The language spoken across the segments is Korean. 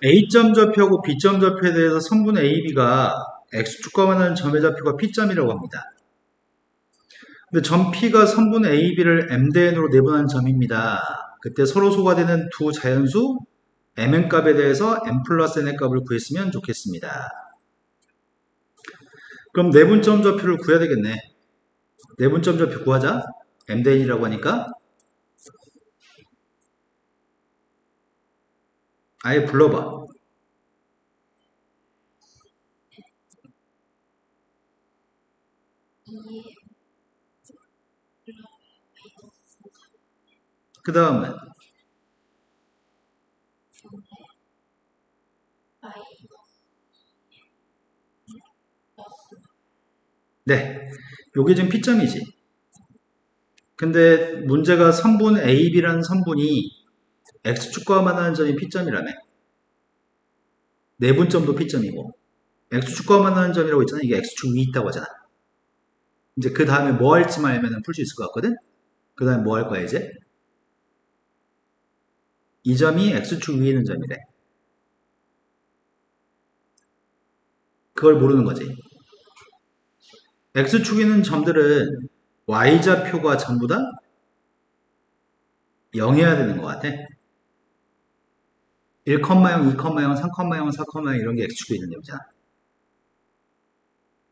A점 좌표하고 B점 좌표에 대해서 선분 AB가 X축과 만나는 점의 좌표가 P점이라고 합니다. 근데 점 P가 선분 AB를 M대N으로 내분하는 점입니다. 그때 서로 소가되는 두 자연수 Mn 값에 대해서 M 플러스 N의 값을 구했으면 좋겠습니다. 그럼 내분점 좌표를 구해야 되겠네. 내분점 좌표 구하자. M대N이라고 하니까 아예 불러봐. 그 다음은 네, 요게 지금 P점이지. 근데 문제가 선분 AB라는 선분이 X축과 만나는 점이 P점이라며. 내분점도 P점이고 X축과 만나는 점이라고 있잖아. 이게 X축 위에 있다고 하잖아. 이제 그 다음에 뭐 할지만 알면 풀 수 있을 것 같거든. 그 다음에 뭐 할 거야 이제? 이 점이 X축 위에 있는 점이래. 그걸 모르는 거지. X축에 있는 점들은 Y좌표가 전부 다 0이어야 되는 것 같아. 1,0, 2,0, 3,0, 4,0 이런 게 X축에 있는 점이잖아.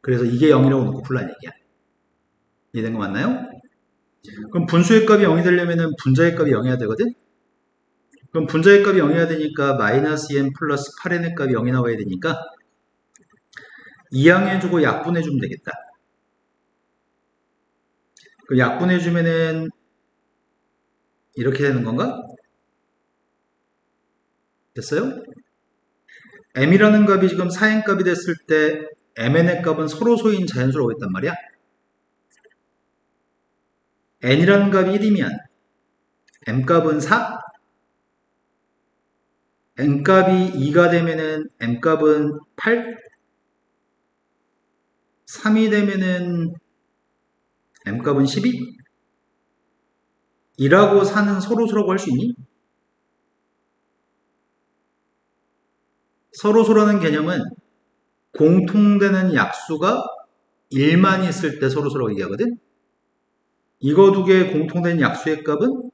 그래서 이게 0이라고 놓고 풀라는 얘기야. 이해된 거 맞나요? 그럼 분수의 값이 0이 되려면 분자의 값이 0이어야 되거든? 그럼 분자의 값이 0이어야 되니까 마이너스 2n 플러스 8n의 값이 0이 나와야 되니까 이항해주고 약분해주면 되겠다. 그 약분해주면은 이렇게 되는 건가? 됐어요? m이라는 값이 지금 4n 값이 됐을 때 mn의 값은 서로 소인 자연수라고 했단 말이야. n이라는 값이 1이면 m 값은 4, n 값이 2가 되면은 m 값은 8, 3이 되면은 m 값은 12? 이라고 사는 서로소라고 할 수 있니? 서로소라는 개념은 공통되는 약수가 1만 있을 때 서로소라고 얘기하거든? 이거 두 개의 공통된 약수의 값은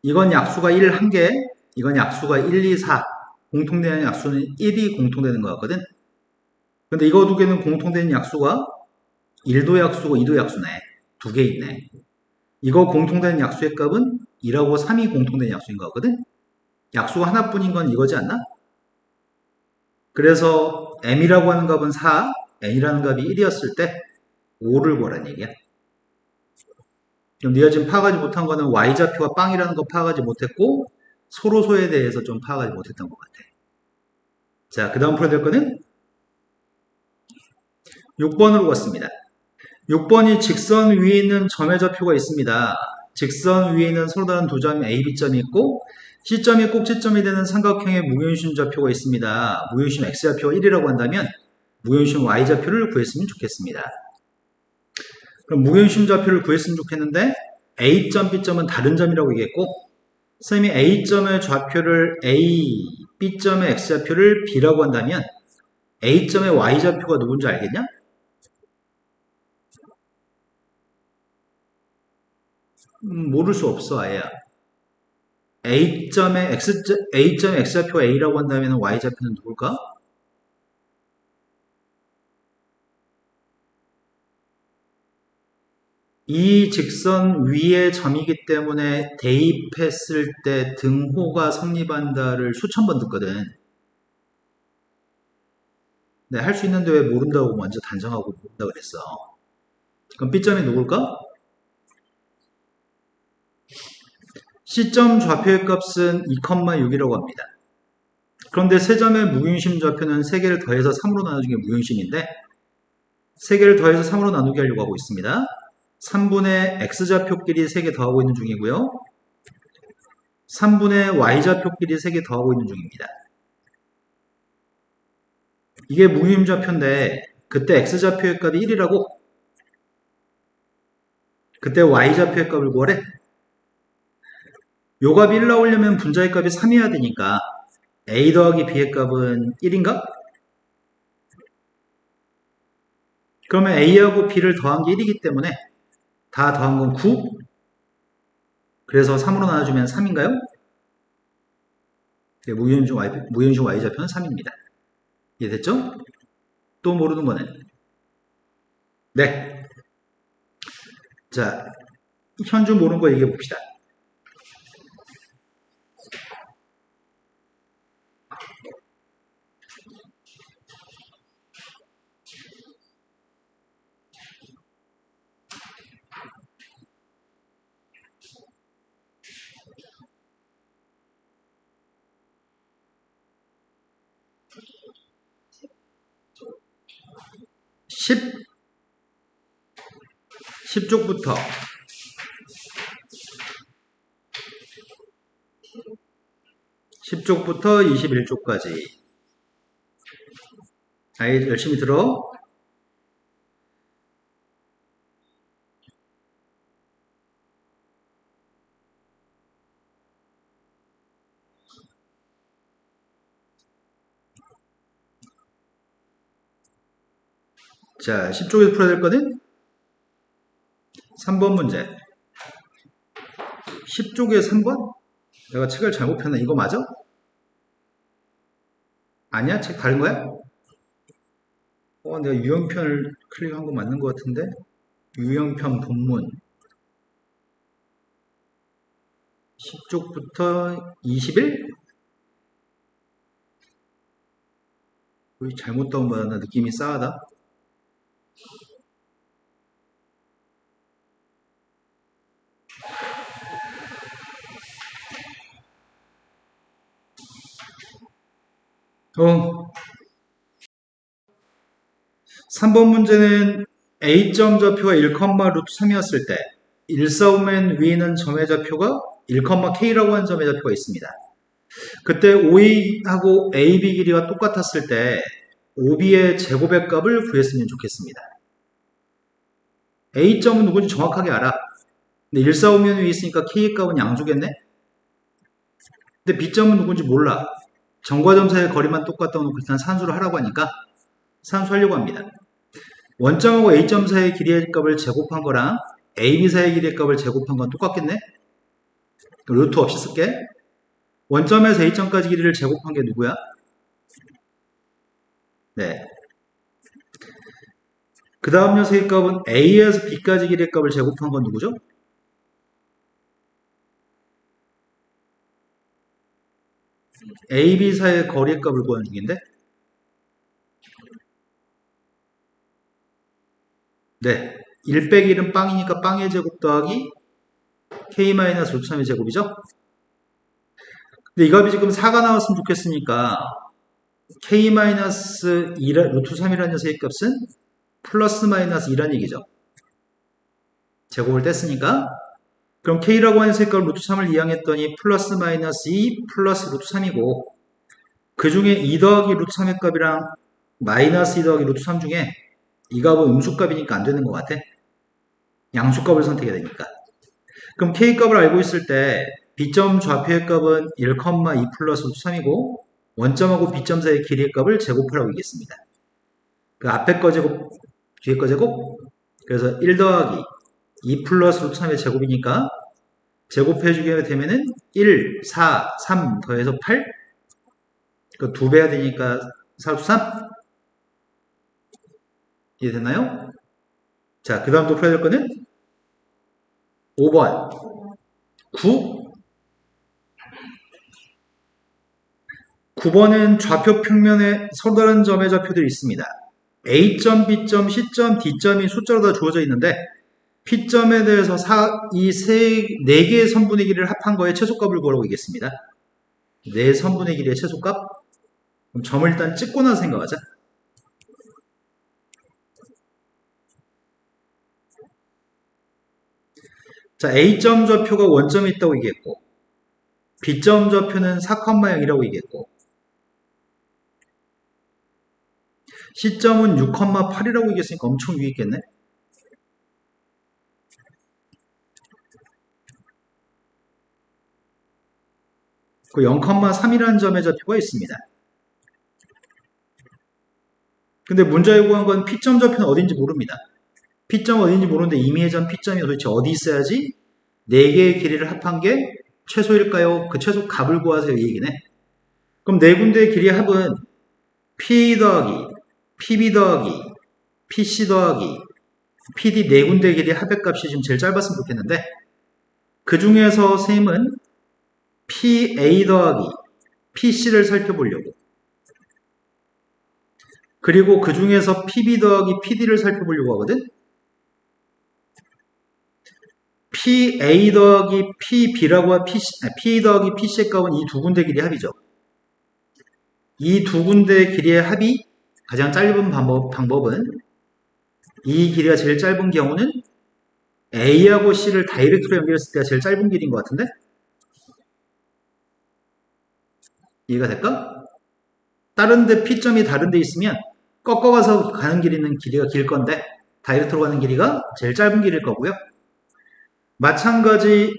이건 약수가 1, 1개, 이건 약수가 1, 2, 4. 공통되는 약수는 1이 공통되는 것 같거든? 근데 이거 두 개는 공통되는 약수가 1도 약수고 2도 약수네. 두 개 있네. 이거 공통되는 약수의 값은 2하고 3이 공통되는 약수인 것 같거든? 약수가 하나뿐인 건 이거지 않나? 그래서 m이라고 하는 값은 4, n이라는 값이 1이었을 때 5를 구하라는 얘기야. 그럼 네가 지금 파악하지 못한 거는 y좌표가 빵이라는 거 파악하지 못했고 서로소에 대해서 좀 파악하지 못했던 것 같아. 자, 그 다음 풀어야 될 거는 6번으로 갔습니다. 6번이 직선 위에 있는 점의 좌표가 있습니다. 직선 위에 있는 서로 다른 두 점 A, B점이 있고 C점이 꼭지점이 되는 삼각형의 무균심 좌표가 있습니다. 무균심 X좌표가 1이라고 한다면 무균심 Y좌표를 구했으면 좋겠습니다. 그럼 무균심 좌표를 구했으면 좋겠는데 A점, B점은 다른 점이라고 얘기했고 선생님이 A점의 좌표를 A, B점의 X좌표를 B라고 한다면 A점의 Y좌표가 누군지 알겠냐? 모를 수 없어 아예. A점의 X좌표가 A라고 한다면 Y좌표는 누굴까? 이 직선 위에 점이기 때문에 대입했을 때 등호가 성립한다를 수천 번 듣거든. 네, 할 수 있는데 왜 모른다고 먼저 단정하고 모른다 그랬어. 그럼 B점이 누굴까? C점 좌표의 값은 2,6이라고 합니다. 그런데 세 점의 무균심 좌표는 3개를 더해서 3으로 나누는 게 무균심인데 3개를 더해서 3으로 나누게 하려고 하고 있습니다. 3분의 X좌표끼리 3개 더하고 있는 중이고요. 3분의 Y좌표끼리 3개 더하고 있는 중입니다. 이게 무균심좌표인데 그때 X좌표의 값이 1이라고 그때 Y좌표의 값을 구하래. 요 값이 1 나오려면 분자의 값이 3이어야 되니까 A 더하기 B의 값은 1인가? 그러면 A하고 B를 더한 게 1이기 때문에 다 더한 건 9. 그래서 3으로 나눠주면 3인가요? 네, 무효인중 Y좌표는 3입니다. 이해됐죠? 또 모르는 거는? 네. 자, 현주 모르는 거 얘기해 봅시다. 10쪽부터 21쪽까지. 아이 열심히 들어. 자, 10쪽에서 풀어야 될 거는 3번 문제. 10쪽에 3번? 내가 책을 잘못 폈나? 이거 맞아? 아니야? 책 다른 거야? 내가 유형편을 클릭한 거 맞는 거 같은데? 유형편 본문 10쪽부터 21? 거의 잘못 다운받았나? 느낌이 싸하다. 어, 3번 문제는 A점 좌표가 1, 루트 3이었을 때 1사오면 위에 있는 점의 좌표가 1, K라고 하는 점의 좌표가 있습니다. 그때 OA하고 AB 길이가 똑같았을 때 OB의 제곱의 값을 구했으면 좋겠습니다. A점은 누군지 정확하게 알아. 근데 1사오면 위에 있으니까 K의 값은 양수겠네? 근데 B점은 누군지 몰라. 점과 점 사이의 거리만 똑같다고 놓고 일단 산수를 하라고 하니까 산수하려고 합니다. 원점하고 A점 사이의 길이의 값을 제곱한 거랑 AB 사이의 길이의 값을 제곱한 건 똑같겠네? 루트 없이 쓸게. 원점에서 A점까지 길이를 제곱한 게 누구야? 네. 그 다음 녀석의 값은 A에서 B까지 길이의 값을 제곱한 건 누구죠? A, B 사이의 거리의 값을 구하는 중인데? 네. 1 빼기 1은 빵이니까 빵의 제곱 더하기 K-루트 3의 제곱이죠? 근데 이 값이 지금 4가 나왔으면 좋겠으니까 K-2 루트 3이라는 녀석의 값은 플러스 마이너스 2라는 얘기죠. 제곱을 뗐으니까 그럼 K라고 하는 녀석의 값 루트 3을 이항했더니 플러스 마이너스 2 플러스 루트 3이고 그 중에 2 더하기 루트 3의 값이랑 마이너스 2 더하기 루트 3 중에 이 값은 음수값이니까 안 되는 것 같아. 양수값을 선택해야 되니까. 그럼 K값을 알고 있을 때 B점 좌표의 값은 1, 2 플러스 루트 3이고 원점하고 B점 사이의 길이의 값을 제곱하라고 얘기했습니다. 그 앞에 거 제곱, 뒤에 거 제곱. 그래서 1 더하기 2 플러스 루트 3의 제곱이니까 제곱해주게 되면은 1, 4, 3 더해서 8. 그 2배 해야 되니까 4, 루트 3. 이해됐나요? 자, 그 다음 또 풀어야 될 거는 5번. 9. 9번은 좌표 평면에 서로 다른 점의 좌표들이 있습니다. A점, B점, C점, D점이 숫자로 다 주어져 있는데 P점에 대해서 네 개의 선분의 길이를 합한 거에 최소값을 구하라고 얘기했습니다. 네 선분의 길이의 최소값? 그럼 점을 일단 찍고 나서 생각하자. 자, A점 좌표가 원점에 있다고 얘기했고 B점 좌표는 4,0이라고 얘기했고 C점은 6,8이라고 얘기했으니까 엄청 위에 있겠네. 그 0,3이라는 점의 좌표가 있습니다. 근데 문자 요구한 건 P점 좌표는 어딘지 모릅니다. P점 어딘지 모르는데 임의의 점 P점이 도대체 어디 있어야지 4개의 길이를 합한 게 최소일까요? 그 최소 값을 구하세요 이 얘기네. 그럼 4군데의 길이의 합은 P 더하기 PB 더하기 PC 더하기 PD 4군데의 길이의 합의 값이 지금 제일 짧았으면 좋겠는데 그 중에서 쌤은 PA 더하기 PC를 살펴보려고 그리고 그 중에서 PB 더하기 PD를 살펴보려고 하거든. PA 더하기 PB라고 P 더하기 PC의 값은 이 두 군데 길이의 합이죠. 이 두 군데 길이의 합이 가장 짧은 방법은 이 길이가 제일 짧은 경우는 A하고 C를 다이렉트로 연결했을 때가 제일 짧은 길이인 것 같은데? 이해가 될까? 다른 데 P점이 다른 데 있으면 꺾어가서 가는 길이는 길이가 길 건데 다이렉트로 가는 길이가 제일 짧은 길일 거고요. 마찬가지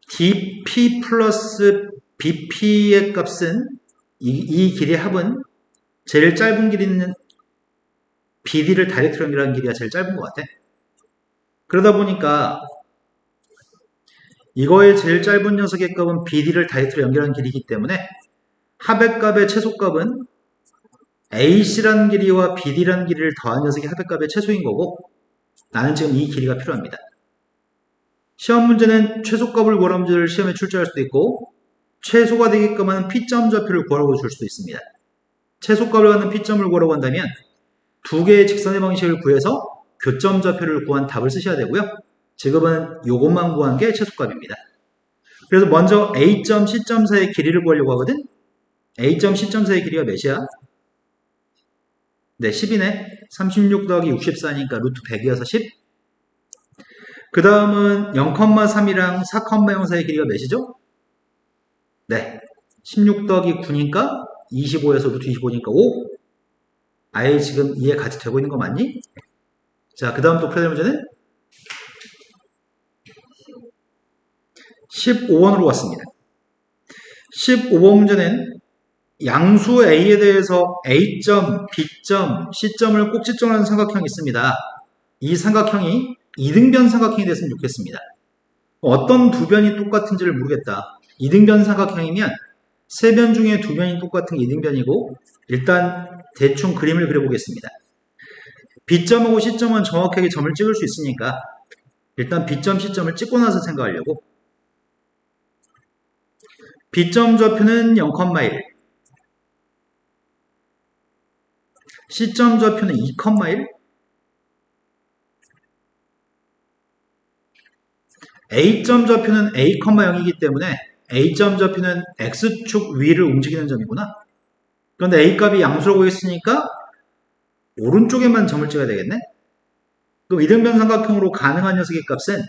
DP 플러스 BP의 값은 이 길이의 합은 제일 짧은 길이는 BD를 다이렉트로 연결하는 길이가 제일 짧은 것 같아. 그러다 보니까 이거의 제일 짧은 녀석의 값은 BD를 다이렉트로 연결하는 길이기 때문에 합의 값의 최소값은 AC라는 길이와 BD라는 길이를 더한 녀석의 합의 값의 최소인 거고 나는 지금 이 길이가 필요합니다. 시험 문제는 최소값을 구하라는 문제를 시험에 출제할 수도 있고 최소가 되게끔 하는 P점 좌표를 구하라고 줄 수도 있습니다. 최소값을 갖는 P점을 구하라고 한다면 두 개의 직선의 방식을 구해서 교점 좌표를 구한 답을 쓰셔야 되고요. 지금은 이것만 구한 게 최소값입니다. 그래서 먼저 A점, C점 사이의 길이를 구하려고 하거든. A점, C점 사이의 길이가 몇이야? 네, 10이네. 36 더하기 64니까 루트 100이어서 10. 그 다음은 0,3이랑 4,0 사이의 길이가 몇이죠? 네, 16 더하기 9니까 25에서 루트 25니까 5. 아예 지금 이해 같이 되고 있는 거 맞니? 자, 그 다음 또 풀어야 될 문제는 15번으로 왔습니다. 15번 문제는 양수 A에 대해서 A점, B점, C점을 꼭지점으로 하는 삼각형이 있습니다. 이 삼각형이 이등변 삼각형이 됐으면 좋겠습니다. 어떤 두 변이 똑같은지를 모르겠다. 이등변 삼각형이면 세 변 중에 두 변이 똑같은 게 이등변이고 일단 대충 그림을 그려보겠습니다. B점하고 C점은 정확하게 점을 찍을 수 있으니까 일단 B점, C점을 찍고 나서 생각하려고 B점 좌표는 0,1 C점 좌표는 2,1 A점 좌표는 A,0이기 때문에 A점 좌표는 X축 위를 움직이는 점이구나. 그런데 A값이 양수라고 했으니까 오른쪽에만 점을 찍어야 되겠네. 그럼 이등변 삼각형으로 가능한 녀석의 값은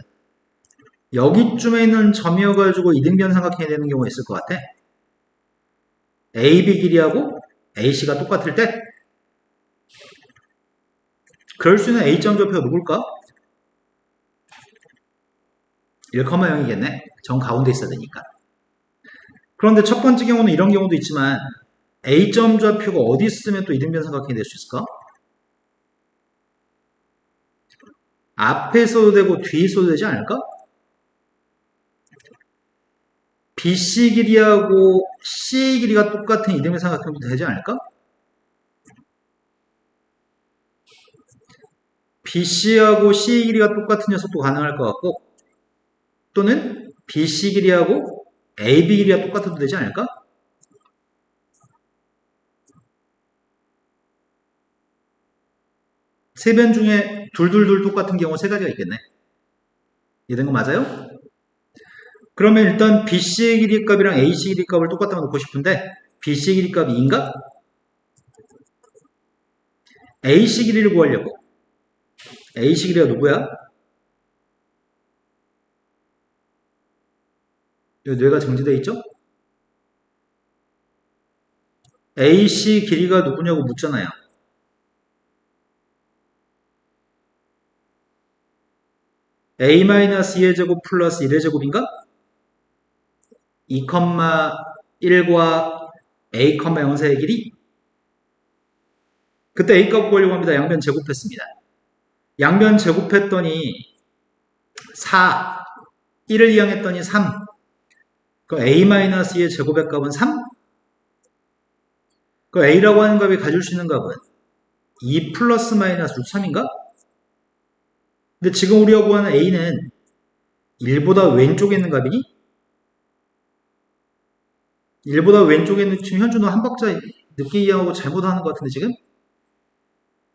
여기쯤에 있는 점이어가지고 이등변 삼각형이 되는 경우가 있을 것 같아. AB 길이하고 AC가 똑같을 때 그럴 수 있는 A점 좌표가 누굴까? 1,0이겠네. 점 가운데 있어야 되니까. 그런데 첫 번째 경우는 이런 경우도 있지만 A점 좌표가 어디 있으면 또 이등변 삼각형이 될 수 있을까? 앞에 써도 되고 뒤에 써도 되지 않을까? BC 길이하고 C 길이가 똑같은 이등변 삼각형도 되지 않을까? BC하고 C 길이가 똑같은 녀석도 가능할 것 같고 또는 BC 길이하고 AB 길이가 똑같아도 되지 않을까? 세 변 중에 둘둘둘 똑같은 경우 세 가지가 있겠네. 이런 거 맞아요? 그러면 일단 BC의 길이 값이랑 AC 길이 값을 똑같다고 놓고 싶은데 BC 길이 값이 2인가? AC 길이를 구하려고 AC 길이가 누구야? 여기 뇌가 정지되어 있죠? AC 길이가 누구냐고 묻잖아요. A-2의 제곱 플러스 1의 제곱인가? 2, 1과 a, 0사의 길이. 그때 a 값 구하려고 합니다. 양변 제곱했습니다. 양변 제곱했더니 4, 1을 이항했더니 3. 그럼 a-2의 제곱의 값은 3? 그 a라고 하는 값이 가질 수 있는 값은 2 플러스 마이너스 루트 3인가? 근데 지금 우리가 구하는 a는 1보다 왼쪽에 있는 값이니? 1보다 왼쪽에 있는, 지금 현준호 한 박자 늦게 이해하고 잘못하는 것 같은데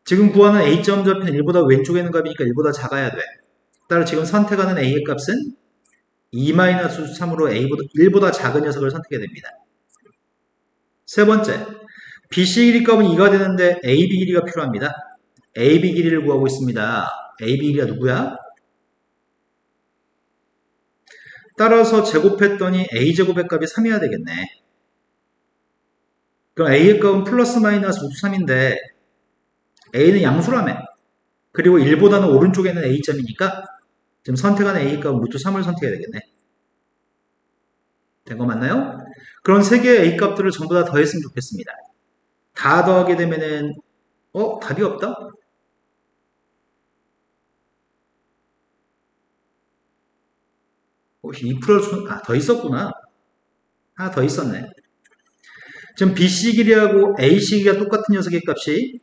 지금 구하는 a점 좌표는 1보다 왼쪽에 있는 값이니까 1보다 작아야 돼. 따라 지금 선택하는 a의 값은 2-3으로 1보다 작은 녀석을 선택해야 됩니다. 세 번째, BC 길이 값은 2가 되는데 AB 길이가 필요합니다. AB 길이를 구하고 있습니다. AB 길이가 누구야? 따라서 제곱했더니 A제곱의 값이 3이어야 되겠네. 그럼 A의 값은 플러스 마이너스 루트 3인데 A는 양수라며. 그리고 1보다는 오른쪽에 있는 A점이니까 지금 선택한 A의 값은 루트 3을 선택해야 되겠네. 된 거 맞나요? 그럼 세 개의 A 값들을 전부 다 더했으면 좋겠습니다. 다 더하게 되면은 답이 없다? 혹시 2%, 더 있었구나. 하나 더 있었네. 지금 BC 길이하고 AC 길이가 똑같은 녀석의 값이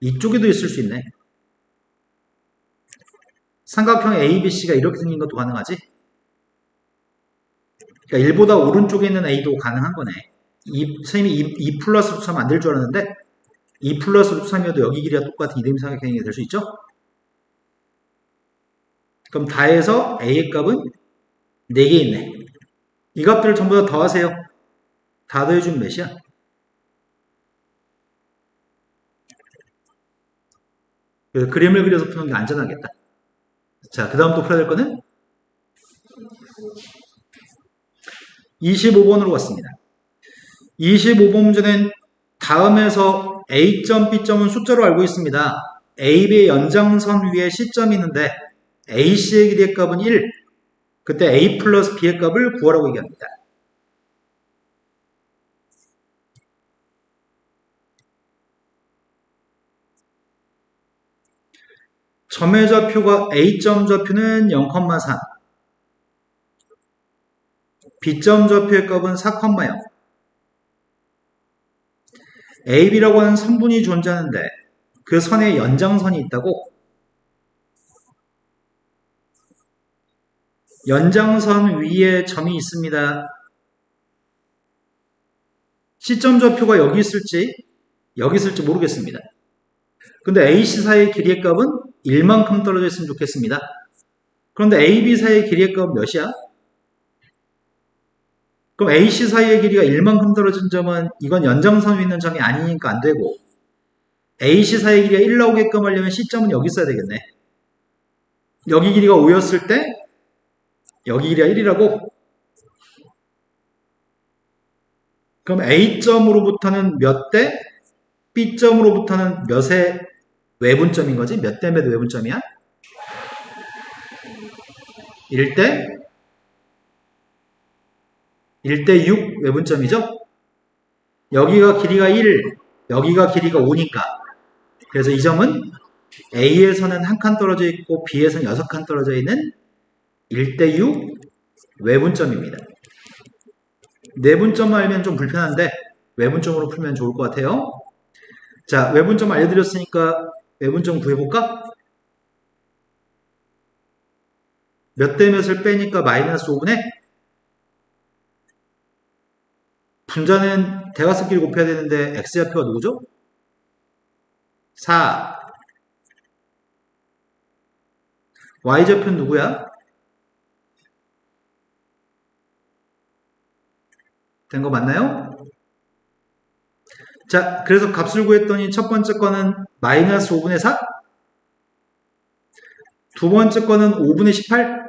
이쪽에도 있을 수 있네. 삼각형 ABC가 이렇게 생긴 것도 가능하지? 그러니까 1보다 오른쪽에 있는 A도 가능한 거네. 선생님이 2 플러스 루트 3 만들 줄 알았는데 2 플러스 루트 3이어도 여기 길이가 똑같은 이등변 삼각형이 될 수 있죠? 그럼 다 해서 A의 값은 4개 있네. 이 값들을 전부 다 더하세요. 다 더해주면 몇이야? 그래서 그림을 그려서 푸는 게 안전하겠다. 자, 그 다음 또 풀어야 될 거는 25번으로 갔습니다. 25번 문제는 다음에서 A점, B점은 숫자로 알고 있습니다. AB의 연장선 위에 C점이 있는데 AC의 길이의 값은 1. 그때 A 플러스 B의 값을 구하라고 얘기합니다. 점의 좌표가 A점 좌표는 0,3. B점 좌표의 값은 4,0. AB라고 하는 선분이 존재하는데 그 선에 연장선이 있다고? 연장선 위에 점이 있습니다. C점 좌표가 여기 있을지 모르겠습니다. 근데 AC 사이의 길이의 값은 1만큼 떨어져 있으면 좋겠습니다. 그런데 AB 사이의 길이의 값은 몇이야? 그럼 AC 사이의 길이가 1만큼 떨어진 점은 이건 연장선 위에 있는 점이 아니니까 안 되고 AC 사이의 길이가 1 나오게끔 하려면 C점은 여기 있어야 되겠네. 여기 길이가 5였을 때 여기 길이가 1이라고? 그럼 A점으로부터는 몇 대? B점으로부터는 몇의 외분점인 거지? 몇 대 몇 외분점이야? 1대 6 외분점이죠? 여기가 길이가 1, 여기가 길이가 5니까. 그래서 이 점은 A에서는 1칸 떨어져 있고 B에서는 6칸 떨어져 있는 1대 6 외분점입니다. 내분점만 알면 좀 불편한데 외분점으로 풀면 좋을 것 같아요. 자, 외분점 알려드렸으니까 외분점 구해볼까? 몇 대 몇을 빼니까 마이너스 5분의 분자는 대각선끼리 곱해야 되는데 x좌표가 누구죠? 4. y좌표는 누구야? 된 거 맞나요? 자, 그래서 값을 구했더니 첫 번째 거는 마이너스 5분의 4, 두 번째 거는 5분의 18,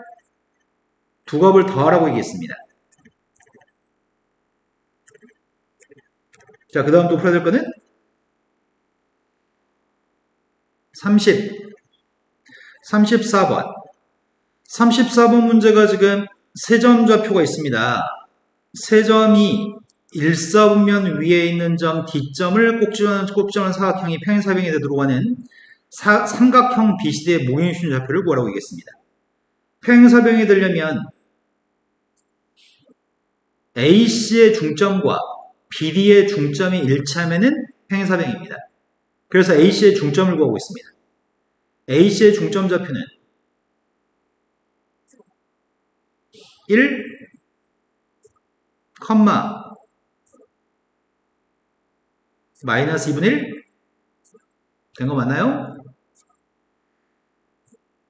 두 값을 더하라고 얘기했습니다. 자, 그 다음 또 풀어야 될 거는 34번. 34번 문제가 지금 세 점 좌표가 있습니다. 세 점이 일사분면 위에 있는 점 D점을 꼭지점하는 사각형이 평행사변이 되도록 하는 삼각형 BCD의 무게중심 좌표를 구하라고 하겠습니다. 평행사변이 되려면 AC의 중점과 BD의 중점이 일치하면은 평행사변입니다. 그래서 AC의 중점을 구하고 있습니다. AC의 중점 좌표는 1, 마이너스 2분의 1 된 거 맞나요?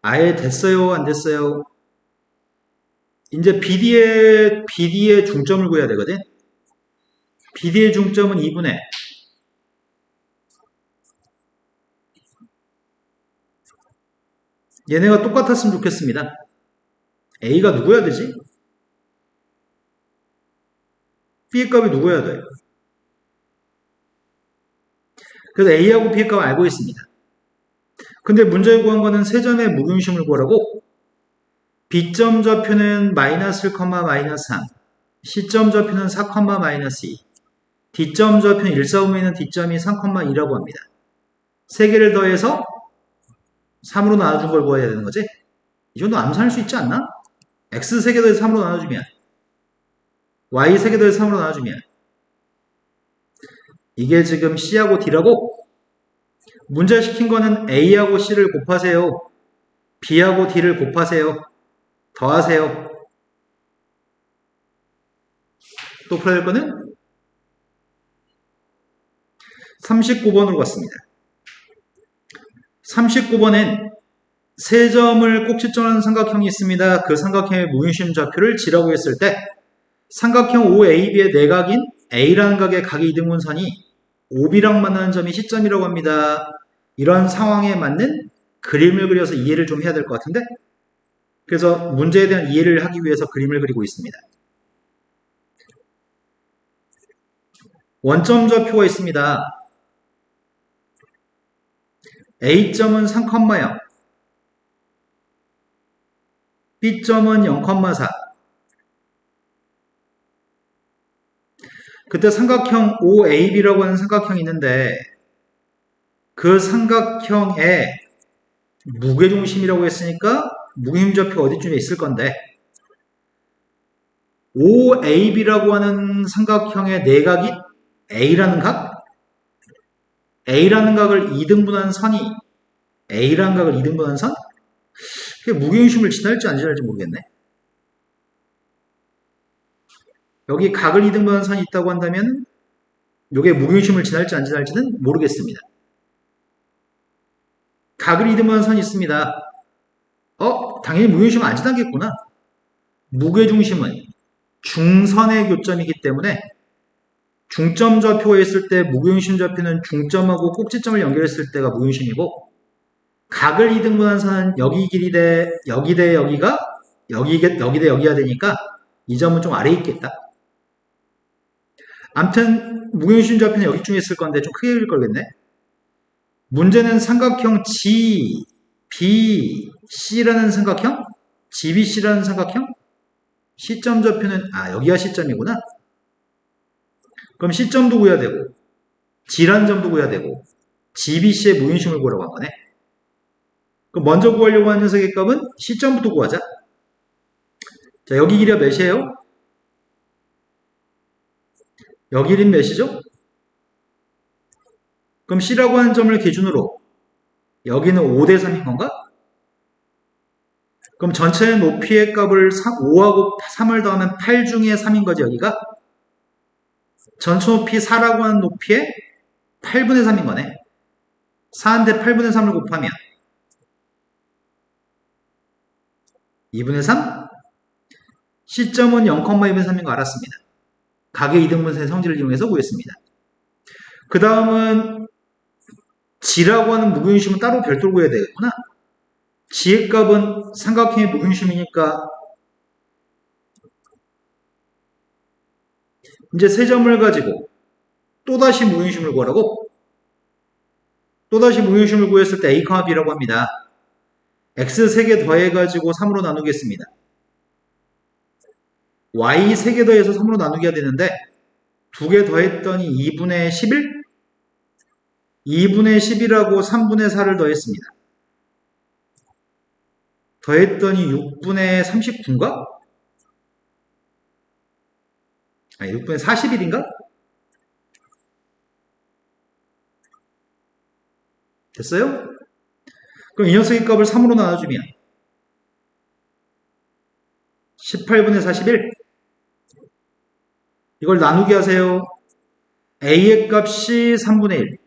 아예 됐어요? 안 됐어요? 이제 BD의 중점을 구해야 되거든. BD의 중점은 2분의 얘네가 똑같았으면 좋겠습니다. A가 누구여야 되지? B의 값이 누구여야 돼? 그래서 A하고 B의 값을 알고 있습니다. 근데 문제에 구한 거는 세 점의 무게중심을 구하라고. B점 좌표는 마이너스 1, 마이너스 3, C점 좌표는 4, 마이너스 2, D점 좌표는 일사분면에 D점이 3, 2라고 합니다. 세 개를 더해서 3으로 나눠준 걸 구해야 되는 거지? 이 정도 암산할 수 있지 않나? X 3개 더해서 3으로 나눠주면 Y 3개 더해서 3으로 나눠주면 이게 지금 C하고 D라고? 문제 시킨 거는 A하고 C를 곱하세요. B하고 D를 곱하세요. 더하세요. 또 풀어야 될 거는 39번으로 갔습니다. 39번엔 세 점을 꼭지점하는 삼각형이 있습니다. 그 삼각형의 무게중심 좌표를 G라고 했을 때 삼각형 OAB의 내각인 A라는 각의 각의 이등분선이 OB랑 만나는 점이 C점이라고 합니다. 이런 상황에 맞는 그림을 그려서 이해를 좀 해야 될 것 같은데, 그래서 문제에 대한 이해를 하기 위해서 그림을 그리고 있습니다. 원점 좌표가 있습니다. A점은 3,0, B점은 0,4. 그때 삼각형 OAB라고 하는 삼각형이 있는데 그 삼각형의 무게중심이라고 했으니까 무게중심 좌표가 어디쯤에 있을 건데 OAB라고 하는 삼각형의 내각인 A라는 각? A라는 각을 2등분한 선이 A라는 각을 2등분한 선? 그게 무게중심을 지날지 안 지날지 모르겠네. 여기 각을 2등분한 선이 있다고 한다면 이게 무게중심을 지날지 안 지날지는 모르겠습니다. 각을 2등분한 선이 있습니다. 당연히 무게중심은 안 지나겠구나. 무게중심은 중선의 교점이기 때문에 중점 좌표가 있을 때 무게중심 좌표는 중점하고 꼭지점을 연결했을 때가 무게중심이고, 각을 2등분한 선은 여기 길이 대 여기 대 여기가 여기 대 여기가 되니까 이 점은 좀 아래에 있겠다. 암튼 무게중심 좌표는 여기쯤에 있을 건데 좀 크게 그릴 걸겠네. 문제는 삼각형 GBC라는 삼각형? GBC라는 삼각형? C점 좌표는 여기가 C점이구나. 그럼 C점도 구해야 되고 G라는 점도 구해야 되고 GBC의 무게중심을 구하라고 한 거네. 그럼 먼저 구하려고 하는 녀석의 값은 C점부터 구하자. 자, 여기 길이가 몇이에요? 여기 길이는 몇이죠? 그럼 C라고 하는 점을 기준으로 여기는 5대 3인 건가? 그럼 전체 높이의 값을 5하고 3을 더하면 8 중에 3인 거지, 여기가? 전체 높이 4라고 하는 높이의 8분의 3인 거네. 4한테 8분의 3을 곱하면 2분의 3? C점은 0,2분의 3인 거 알았습니다. 각의 이등분선의 성질을 이용해서 구했습니다. 그 다음은 G라고 하는 무게중심은 따로 별도로 구해야 되겠구나. G의 값은 삼각형의 무게중심이니까 이제 세 점을 가지고 또다시 무게중심을 구하라고? 또다시 무게중심을 구했을 때 A, B라고 합니다. X 3개 더해가지고 3으로 나누겠습니다. y 3개 더해서 3으로 나누기가 되는데 2개 더했더니 2분의 11? 2분의 10이라고 3분의 4를 더했습니다. 더했더니 6분의 39인가? 아니 6분의 41인가? 됐어요? 그럼 이 녀석의 값을 3으로 나눠주면 18분의 41 이걸 나누기 하세요. A의 값이 3분의 1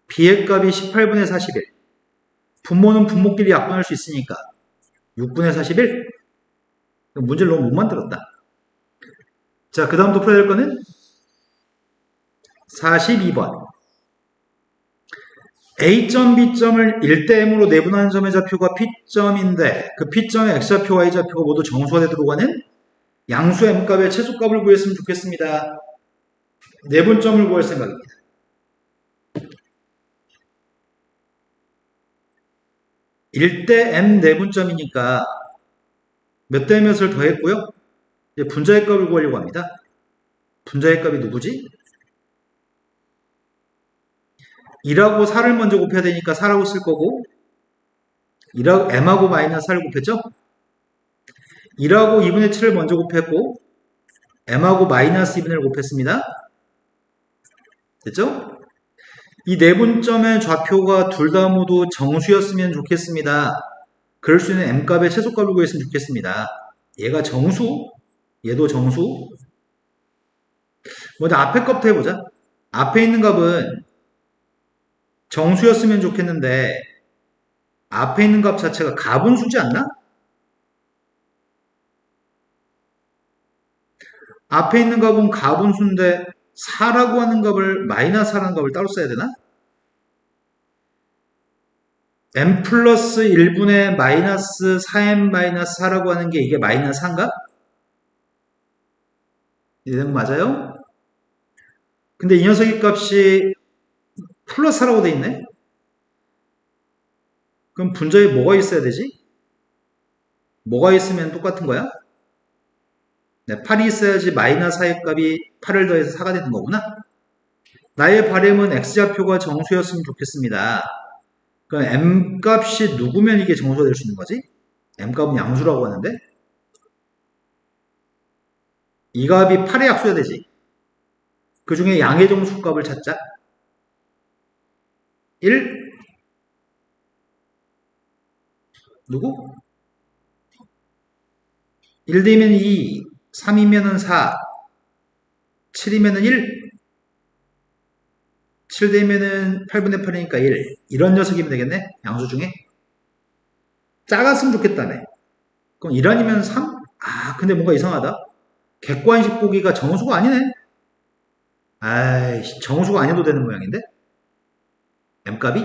B의 값이 18분의 41 분모는 분모끼리 약분할 수 있으니까 6분의 41 문제를 너무 못 만들었다. 자, 그 다음 또 풀어야 될 거는 42번 A점, B점을 1대 M으로 내분하는 점의 좌표가 P점인데 그 P점의 X좌표, Y좌표가 모두 정수가 되도록 하는 양수 M값의 최소값을 구했으면 좋겠습니다. 내분점을 구할 생각입니다. 1대 M 내분점이니까 몇 대 몇을 더했고요. 이제 분자의 값을 구하려고 합니다. 분자의 값이 누구지? 2하고 4를 먼저 곱해야 되니까 4라고 쓸 거고 2하고 M하고 마이너스 4를 곱했죠? 1하고 2분의 7을 먼저 곱했고 M하고 마이너스 2분의 1을 곱했습니다. 됐죠? 이 내분점의 좌표가 둘 다 모두 정수였으면 좋겠습니다. 그럴 수 있는 M값의 최소값을 구했으면 좋겠습니다. 얘가 정수, 얘도 정수. 먼저 앞에 값부터 해보자. 앞에 있는 값은 정수였으면 좋겠는데 앞에 있는 값 자체가 가분수지 않나? 앞에 있는 값은 가분수인데 4라고 하는 값을 마이너스 4라는 값을 따로 써야 되나? m 플러스 1분의 마이너스 4m 마이너스 4라고 하는 게 이게 마이너스 4인가? 이해되는 거 맞아요? 근데 이 녀석의 값이 플러스 4라고 돼 있네? 그럼 분자에 뭐가 있어야 되지? 뭐가 있으면 똑같은 거야? 네, 8이 있어야지 마이너스 4의 값이 8을 더해서 4가 되는 거구나. 나의 바램은 x좌표가 정수였으면 좋겠습니다. 그럼 m값이 누구면 이게 정수가 될 수 있는 거지? m값은 양수라고 하는데 이 값이 8의 약수여야 되지. 그 중에 양의 정수값을 찾자. 1 누구? 1되면 2 3이면 4 7이면 1 7되면 8분의 8이니까 1 이런 녀석이면 되겠네. 양수 중에 작았으면 좋겠다네. 그럼 1아니면 3? 아 근데 뭔가 이상하다. 객관식 보기가 정수가 아니네. 아이씨 정수가 아니어도 되는 모양인데 m값이?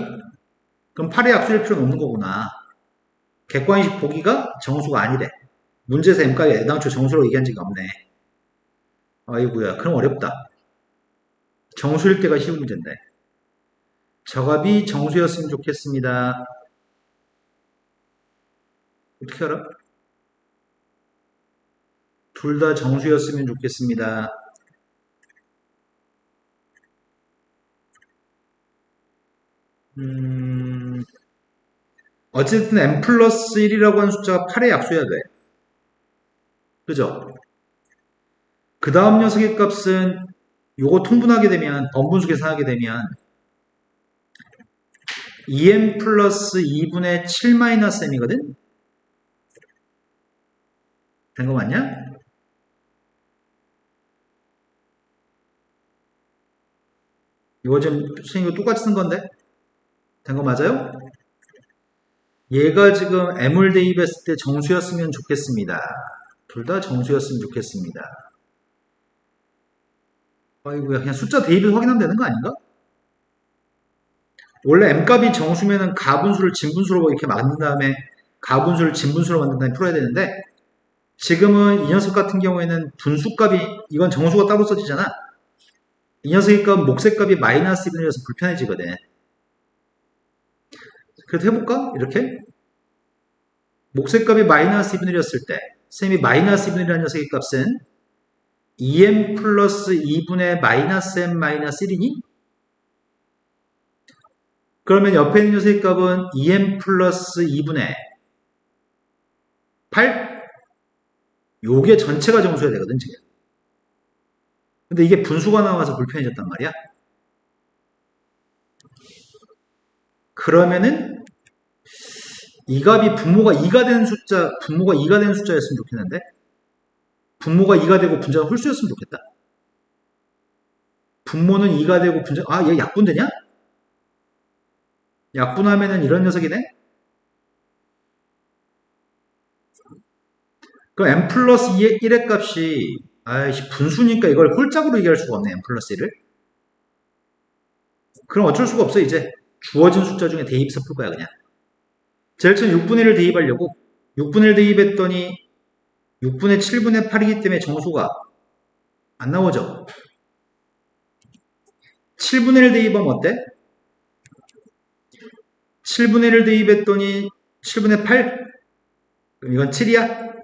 그럼 8의 약수일 필요는 없는 거구나. 객관식 보기가 정수가 아니래. 문제에서 m값이 애당초 정수로 얘기한 적이 없네. 아이고야 그럼 어렵다. 정수일 때가 쉬운 문제인데 저 값이 정수였으면 좋겠습니다. 어떻게 알아? 둘 다 정수였으면 좋겠습니다. 어쨌든 m 플러스 1이라고 하는 숫자가 8의 약수여야 돼. 그죠? 그 다음 녀석의 값은 요거 통분하게 되면 번분수 계산하게 되면 2m 플러스 2분의 7 마이너스 m이거든? 된 거 맞냐? 이거 지금 선생님 이거 똑같이 쓴 건데? 된 거 맞아요? 얘가 지금 m을 대입했을 때 정수였으면 좋겠습니다. 둘 다 정수였으면 좋겠습니다. 아이고야 그냥 숫자 대입을 확인하면 되는 거 아닌가? 원래 m값이 정수면은 가분수를 진분수로 이렇게 만든 다음에 가분수를 진분수로 만든 다음에 풀어야 되는데 지금은 이 녀석 같은 경우에는 분수값이 이건 정수가 따로 써지잖아. 이 녀석의 값은 몫의 값이 마이너스 1이라서 불편해지거든. 그래도 해볼까? 이렇게 몫의 값이 마이너스 2분의 1이었을 때 쌤이 마이너스 2분의 1이라는 녀석의 값은 2m 플러스 2분의 마이너스 m 마이너스 1이니? 그러면 옆에 있는 녀석의 값은 2m 플러스 2분의 8? 요게 전체가 정수야 되거든, 지금. 근데 이게 분수가 나와서 불편해졌단 말이야. 그러면은 이 값이 분모가 2가 된 숫자였으면 좋겠는데 분모가 2가 되고 분자가 홀수였으면 좋겠다. 분모는 2가 되고 얘 약분되냐? 약분하면은 이런 녀석이네? 그럼 m 플러스 1의 값이 분수니까 이걸 홀짝으로 얘기할 수가 없네, m 플러스 1을. 그럼 어쩔 수가 없어, 이제. 주어진 숫자 중에 대입해서 풀 거야, 그냥. 제일 처음 6분의 1을 대입하려고 6분의 1 대입했더니 6분의 7분의 8이기 때문에 정수가 안 나오죠. 7분의 1 대입하면 어때? 7분의 1을 대입했더니 7분의 8? 그럼 이건 7이야?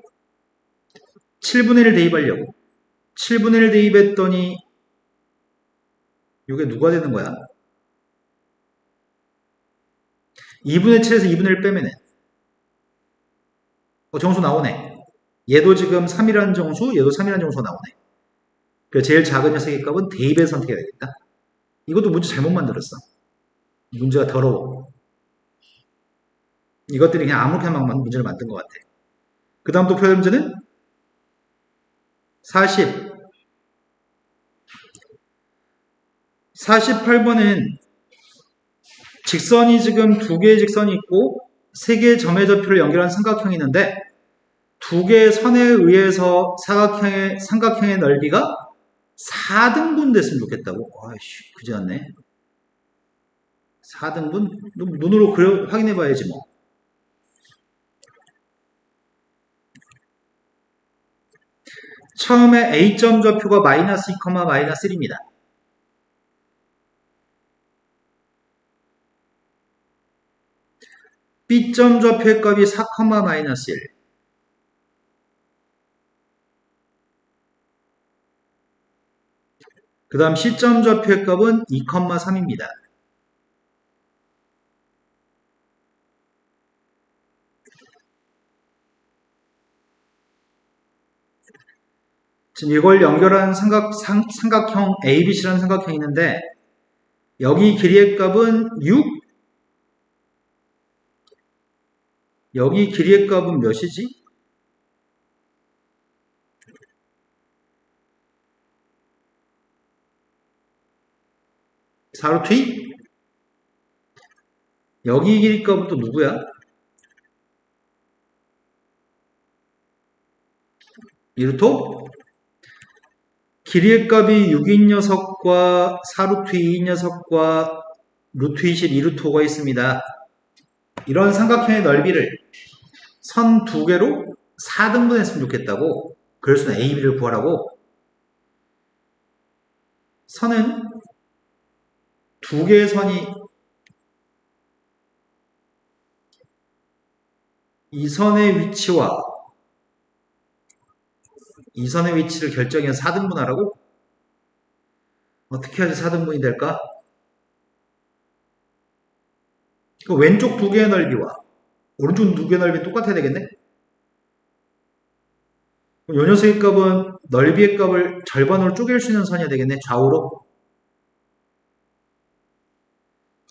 7분의 1을 대입하려고 7분의 1 대입했더니 이게 누가 되는 거야? 2분의 7에서 2분의 1 빼면은 정수 나오네. 얘도 지금 3이라는 정수, 얘도 3이라는 정수가 나오네. 그래서 제일 작은 녀석의 값은 대입해서 선택해야겠다. 이것도 문제 잘못 만들었어. 문제가 더러워. 이것들이 그냥 아무렇게나 막 문제를 만든 것 같아. 그 다음 또 표현 문제는 48번은 직선이 지금 두 개의 직선이 있고 세 개의 점의 좌표를 연결한 삼각형이 있는데 두 개의 선에 의해서 삼각형의 넓이가 4등분 됐으면 좋겠다고. 아이씨, 그지 않네. 4등분? 눈으로 확인해 봐야지 뭐. 처음에 A점 좌표가 마이너스 2, 마이너스 1입니다. B점 좌표의 값이 4, 마이너스 1. 그 다음 C점 좌표의 값은 2, 3입니다. 지금 이걸 연결한 삼각형 ABC라는 삼각형이 있는데 여기 길이의 값은 6, 여기 길이의 값은 몇이지? 4루트 2? 여기 길이 값은 또 누구야? 이루토? 길이의 값이 6인 녀석과 4루트 2인 녀석과 루트 22루토가 있습니다. 이런 삼각형의 넓이를 선 두 개로 4등분 했으면 좋겠다고. 그럴 수는 A, B를 구하라고. 선은 두 개의 선이 이 선의 위치와 이 선의 위치를 결정해서 4등분하라고? 어떻게 해야지 4등분이 될까? 그 왼쪽 두 개의 넓이와 오른쪽 두 개의 넓이 똑같아야 되겠네? 요 녀석의 값은 넓이의 값을 절반으로 쪼갤 수 있는 선이어야 되겠네, 좌우로.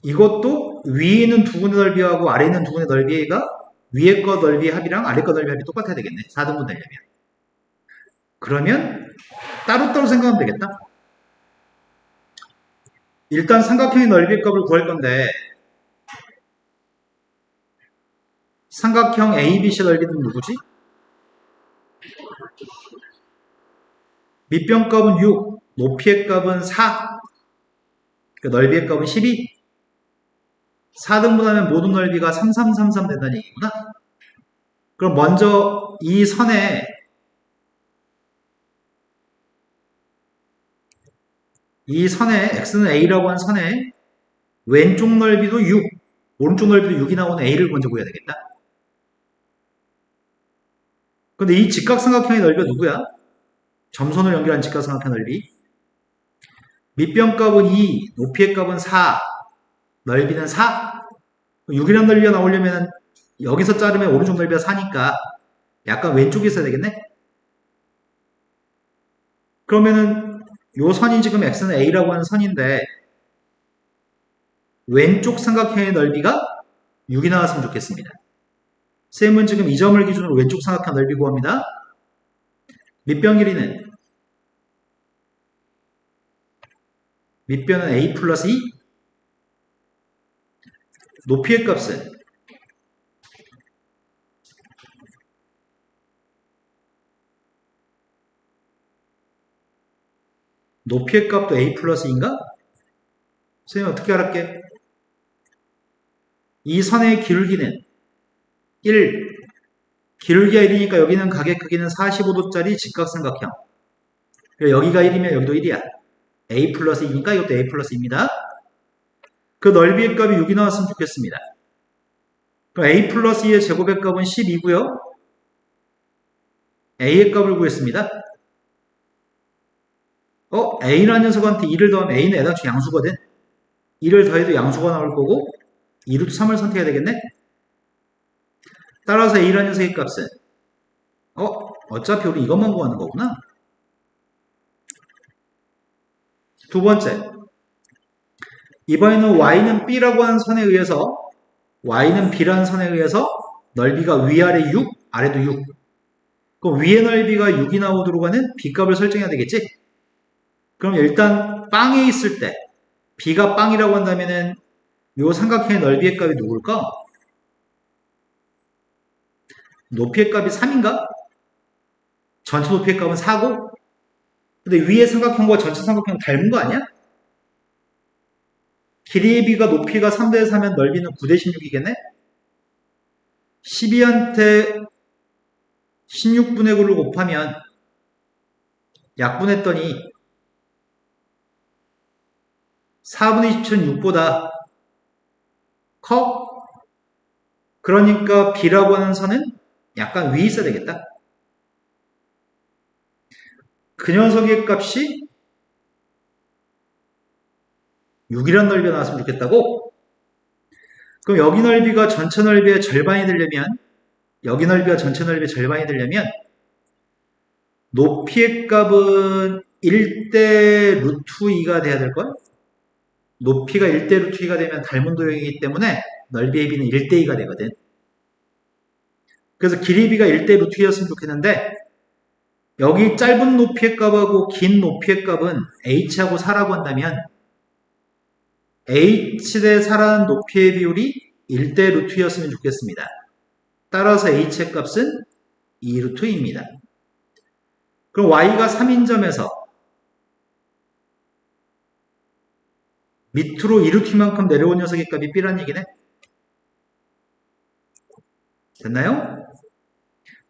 이것도 위에 있는 두 군의 넓이하고 아래에 있는 두 군의 넓이가 위에 거 넓이의 합이랑 아래 거 넓이의 합이 똑같아야 되겠네, 4등분 되려면. 그러면 따로따로 생각하면 되겠다. 일단 삼각형의 넓이의 값을 구할 건데 삼각형 ABC 넓이는 누구지? 밑변 값은 6, 높이의 값은 4, 넓이의 값은 12. 4등분하면 모든 넓이가 3, 3, 3, 3 된다는 얘기구나. 그럼 먼저 이 선에 x는 a라고 한 선에 왼쪽 넓이도 6, 오른쪽 넓이도 6이 나오는 a를 먼저 구해야 되겠다. 근데 이 직각삼각형의 넓이가 누구야? 점선을 연결한 직각삼각형 넓이. 밑변값은 2, 높이의 값은 4, 넓이는 4. 6이라는 넓이가 나오려면 여기서 자르면 오른쪽 넓이가 4니까 약간 왼쪽에 있어야 되겠네? 그러면은 요 선이 지금 x는 a라고 하는 선인데 왼쪽 삼각형의 넓이가 6이 나왔으면 좋겠습니다. 쌤은 지금 이 점을 기준으로 왼쪽 삼각형 넓이 구합니다. 밑변 길이는 밑변은 a 플러스 2, 높이의 값은 높이의 값도 a 플러스 2인가? 선생님 어떻게 알았게? 이 선의 기울기는 1, 기울기가 1이니까 여기는 가게 크기는 45도짜리 직각삼각형. 여기가 1이면 여기도 1이야. a 플러스 2니까 이것도 a 플러스 2입니다. 그 넓이의 값이 6이 나왔으면 좋겠습니다. 그럼 a 플러스 2의 제곱의 값은 12고요. a의 값을 구했습니다. a라는 녀석한테 2를 더하면 a는 애당초 양수거든. 2를 더해도 양수가 나올 거고 2루트 3을 선택해야 되겠네. 따라서 a라는 녀석의 값은 어차피 우리 이것만 구하는 거구나. 두 번째, 이번에는 y는 b라고 하는 선에 의해서 y는 b라는 선에 의해서 넓이가 위아래 6, 아래도 6. 그럼 위의 넓이가 6이 나오도록 하는 b값을 설정해야 되겠지? 그럼 일단 빵에 있을 때 b가 빵이라고 한다면은 요 삼각형의 넓이의 값이 누굴까? 높이의 값이 3인가? 전체 높이의 값은 4고? 근데 위의 삼각형과 전체 삼각형 닮은 거 아니야? 길이의 b가 높이가 3대 4면 넓이는 9대 16이겠네? 12한테 16분의 9를 곱하면 약분했더니 4분의 20은 6보다 커? 그러니까 b라고 하는 선은 약간 위에 있어야 되겠다. 그 녀석의 값이 6이란 넓이가 나왔으면 좋겠다고? 그럼 여기 넓이가 전체 넓이의 절반이 되려면 여기 넓이가 전체 넓이의 절반이 되려면 높이의 값은 1대 루트 2가 돼야 될걸? 높이가 1대 루트 2가 되면 닮은 도형이기 때문에 넓이의 b는 1대 2가 되거든. 그래서 길이 b가 1대 루트 2였으면 좋겠는데 여기 짧은 높이의 값하고 긴 높이의 값은 h하고 4라고 한다면 h 대 4라는 높이의 비율이 1대 루트 2였으면 좋겠습니다. 따라서 h의 값은 2 루트 2입니다. 그럼 y가 3인 점에서 밑으로 2 루트 2만큼 내려온 녀석의 값이 b란 얘기네. 됐나요?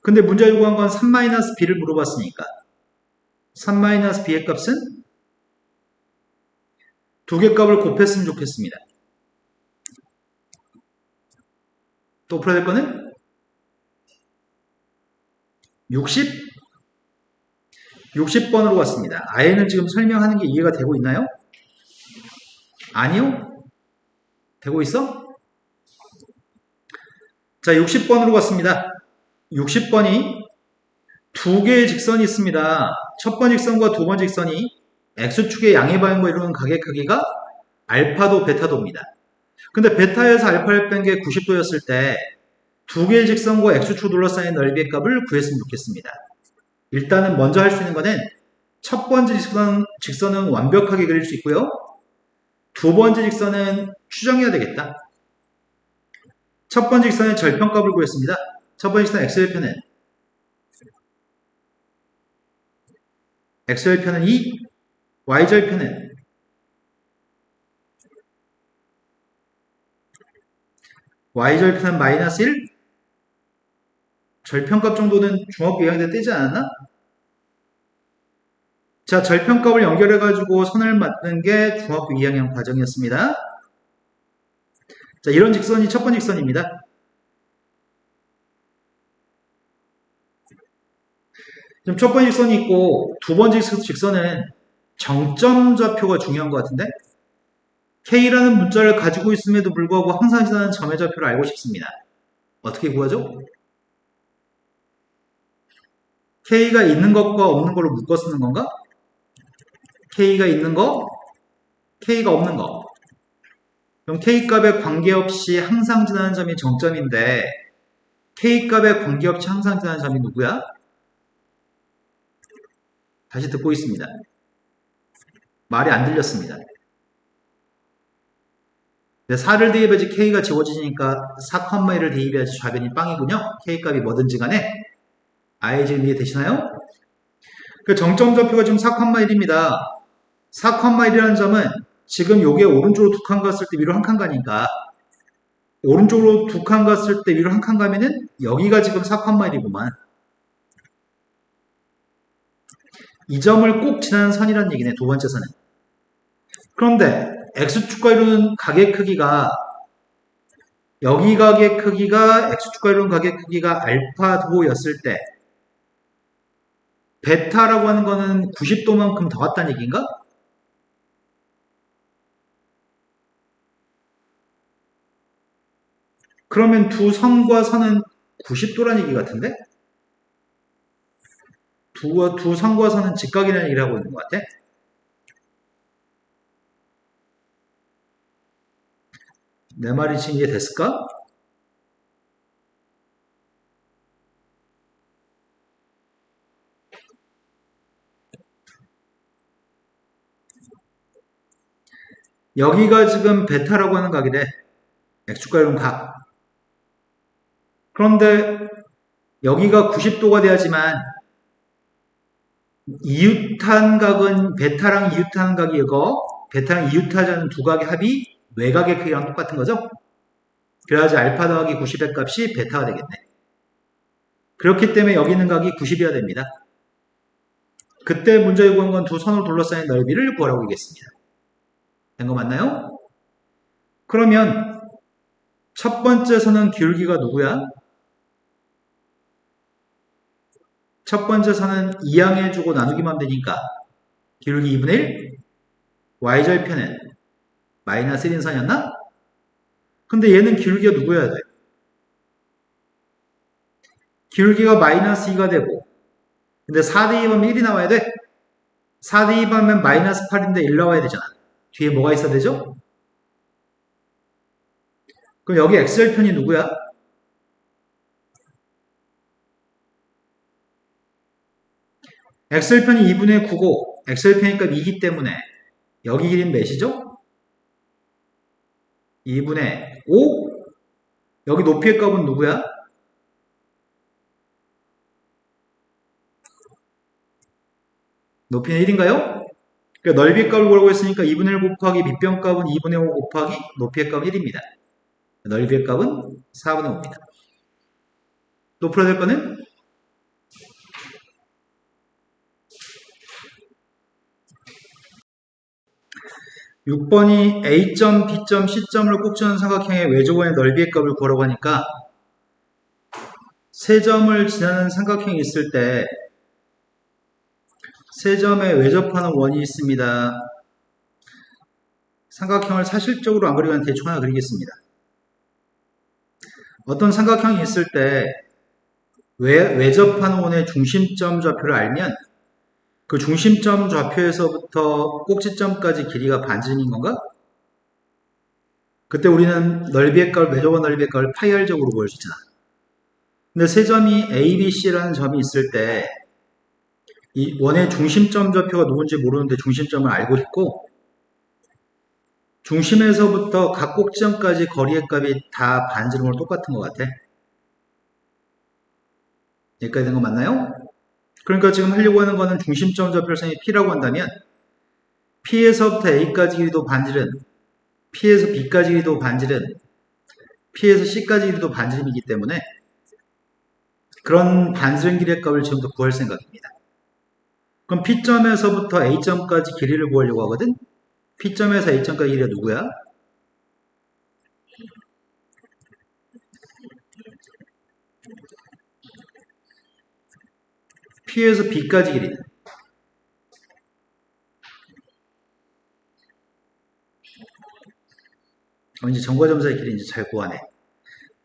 근데 문제가 요구한 건 3-b를 물어봤으니까 3-b의 값은 두 개 값을 곱했으면 좋겠습니다. 또 풀어야 될 거는 60번으로 왔습니다. 아예는 지금 설명하는 게 이해가 되고 있나요? 아니요? 되고 있어? 자, 60번으로 갔습니다. 60번이 두 개의 직선이 있습니다. 첫 번 직선과 두 번 직선이 x축의 양의 반응과 이루는 각의 크기가 알파도 베타도입니다. 근데 베타에서 알파를 뺀 게 90도였을 때 두 개의 직선과 x축 둘러싸인 넓이의 값을 구했으면 좋겠습니다. 일단은 먼저 할 수 있는 거는 첫 번째 직선은 완벽하게 그릴 수 있고요. 두 번째 직선은 추정해야 되겠다. 첫 번째 직선의 절편값을 구했습니다. 첫 번째 직선 x절편은 2, y절편은 마이너스 1, 절편값 정도는 중학교 2학년 때 떼지 않았나? 자, 절편값을 연결해가지고 선을 맞는 게 중학교 2학년 과정이었습니다. 자, 이런 직선이 첫 번째 직선입니다. 지금 첫 번째 직선이 있고 두 번째 직선은 정점 좌표가 중요한 것 같은데 K라는 문자를 가지고 있음에도 불구하고 항상 지나는 점의 좌표를 알고 싶습니다. 어떻게 구하죠? K가 있는 것과 없는 걸로 묶어 쓰는 건가? K가 있는 거, K가 없는 거. 그럼 K값에 관계없이 항상 지나는 점이 정점인데 K값에 관계없이 항상 지나는 점이 누구야? 다시 듣고 있습니다. 말이 안 들렸습니다. 4를 대입해야지 K가 지워지니까 4,1을 대입해야지 좌변이 빵이군요. K값이 뭐든지 간에. 아예 지금 이해되시나요? 그 정점 좌표가 지금 4,1입니다. 4,1이라는 점은 지금 요게 오른쪽으로 두 칸 갔을 때 위로 한 칸 가니까 오른쪽으로 두 칸 갔을 때 위로 한 칸 가면은 여기가 지금 4,1이구만. 이 점을 꼭 지나는 선이라는 얘기네. 두 번째 선은. 그런데 X축과 이루는 각의 크기가 여기 각의 크기가 X축과 이루는 각의 크기가 알파 도였을 때 베타라고 하는 거는 90도만큼 더 갔다는 얘기인가? 그러면 두 선과 선은 90도라는 얘기 같은데? 두 선과 선은 직각이라는 얘기를 하고 있는 것 같아. 내 말이 지금 이해됐을까? 여기가 지금 베타라고 하는 각이래. X축과 이룬 각. 그런데 여기가 90도가 돼야지만 이웃한 각은 베타랑 이웃하는 각이 이거 베타랑 이웃하지 않은 두 각의 합이 외각의 크기랑 똑같은 거죠? 그래야지 알파 더하기 90의 값이 베타가 되겠네. 그렇기 때문에 여기 있는 각이 90이어야 됩니다. 그때 문제 구한 건 두 선으로 둘러싸인 넓이를 구하라고 하겠습니다. 된 거 맞나요? 그러면 첫 번째 선은 기울기가 누구야? 첫 번째 선은 이항해주고 나누기만 되니까 기울기 2분의 1? y절편은 마이너스 1인 선이었나? 근데 얘는 기울기가 누구여야 돼? 기울기가 마이너스 2가 되고 근데 4대 2하면 1이 나와야 돼? 4대 2하면 마이너스 8인데 1 나와야 되잖아. 뒤에 뭐가 있어야 되죠? 그럼 여기 x절편이 누구야? x절편이 2분의 9고 x절편이니까 2기 때문에 여기 길이는 몇이죠? 2분의 5? 여기 높이의 값은 누구야? 높이는 1인가요? 그러니까 넓이의 값을 구하고 했으니까 2분의 1 곱하기 밑변 값은 2분의 5 곱하기 높이의 값은 1입니다. 넓이의 값은 4분의 5입니다. 또 풀어야 될 거는 6번이 A점, B점, C점을 꼭 주는 삼각형의 외조원의 넓이의 값을 구하라고 하니까 세 점을 지나는 삼각형이 있을 때 세 점에 외접하는 원이 있습니다. 삼각형을 사실적으로 안 그리면 대충 하나 그리겠습니다. 어떤 삼각형이 있을 때 외접하는 원의 중심점 좌표를 알면 그 중심점 좌표에서부터 꼭지점까지 길이가 반지름인 건가? 그때 우리는 넓이의 값, 외접원 넓이의 값을 파이알적으로 구할 수 있잖아. 근데 세 점이 A, B, C라는 점이 있을 때 이 원의 중심점 좌표가 누군지 모르는데 중심점을 알고 있고 중심에서부터 각 꼭지점까지 거리의 값이 다 반지름으로 똑같은 것 같아. 여기까지 된 거 맞나요? 그러니까 지금 하려고 하는 거는 중심점 좌표선이 P라고 한다면 P에서부터 A까지 길이도 반지름, P에서 B까지 길이도 반지름, P에서 C까지 길이도 반지름이기 때문에 그런 반지름 길이의 값을 지금부터 구할 생각입니다. 그럼 P점에서부터 A점까지 길이를 구하려고 하거든? P점에서 A점까지 길이가 누구야? P에서 B까지 길이는 이제 점과점사의 길이 이제 잘 구하네.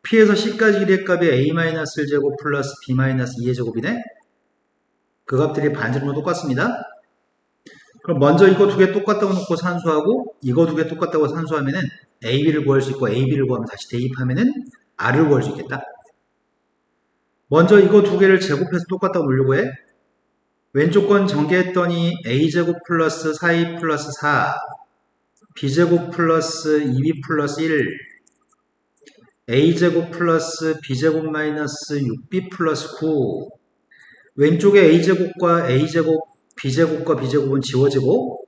P에서 C까지 길이의 값이 A-1제곱 플러스 B-2의 제곱이네. 그 값들이 반지름으로 똑같습니다. 그럼 먼저 이거 두 개 똑같다고 놓고 산수하고 이거 두 개 똑같다고 산수하면은 AB를 구할 수 있고 AB를 구하면 다시 대입하면은 R을 구할 수 있겠다. 먼저 이거 두 개를 제곱해서 똑같다고 놓으려고 해. 왼쪽 건 전개했더니 A제곱 플러스 4A 플러스 4 B제곱 플러스 2B 플러스 1 A제곱 플러스 B제곱 마이너스 6B 플러스 9 왼쪽에 A제곱과 A제곱 B제곱과 B제곱은 지워지고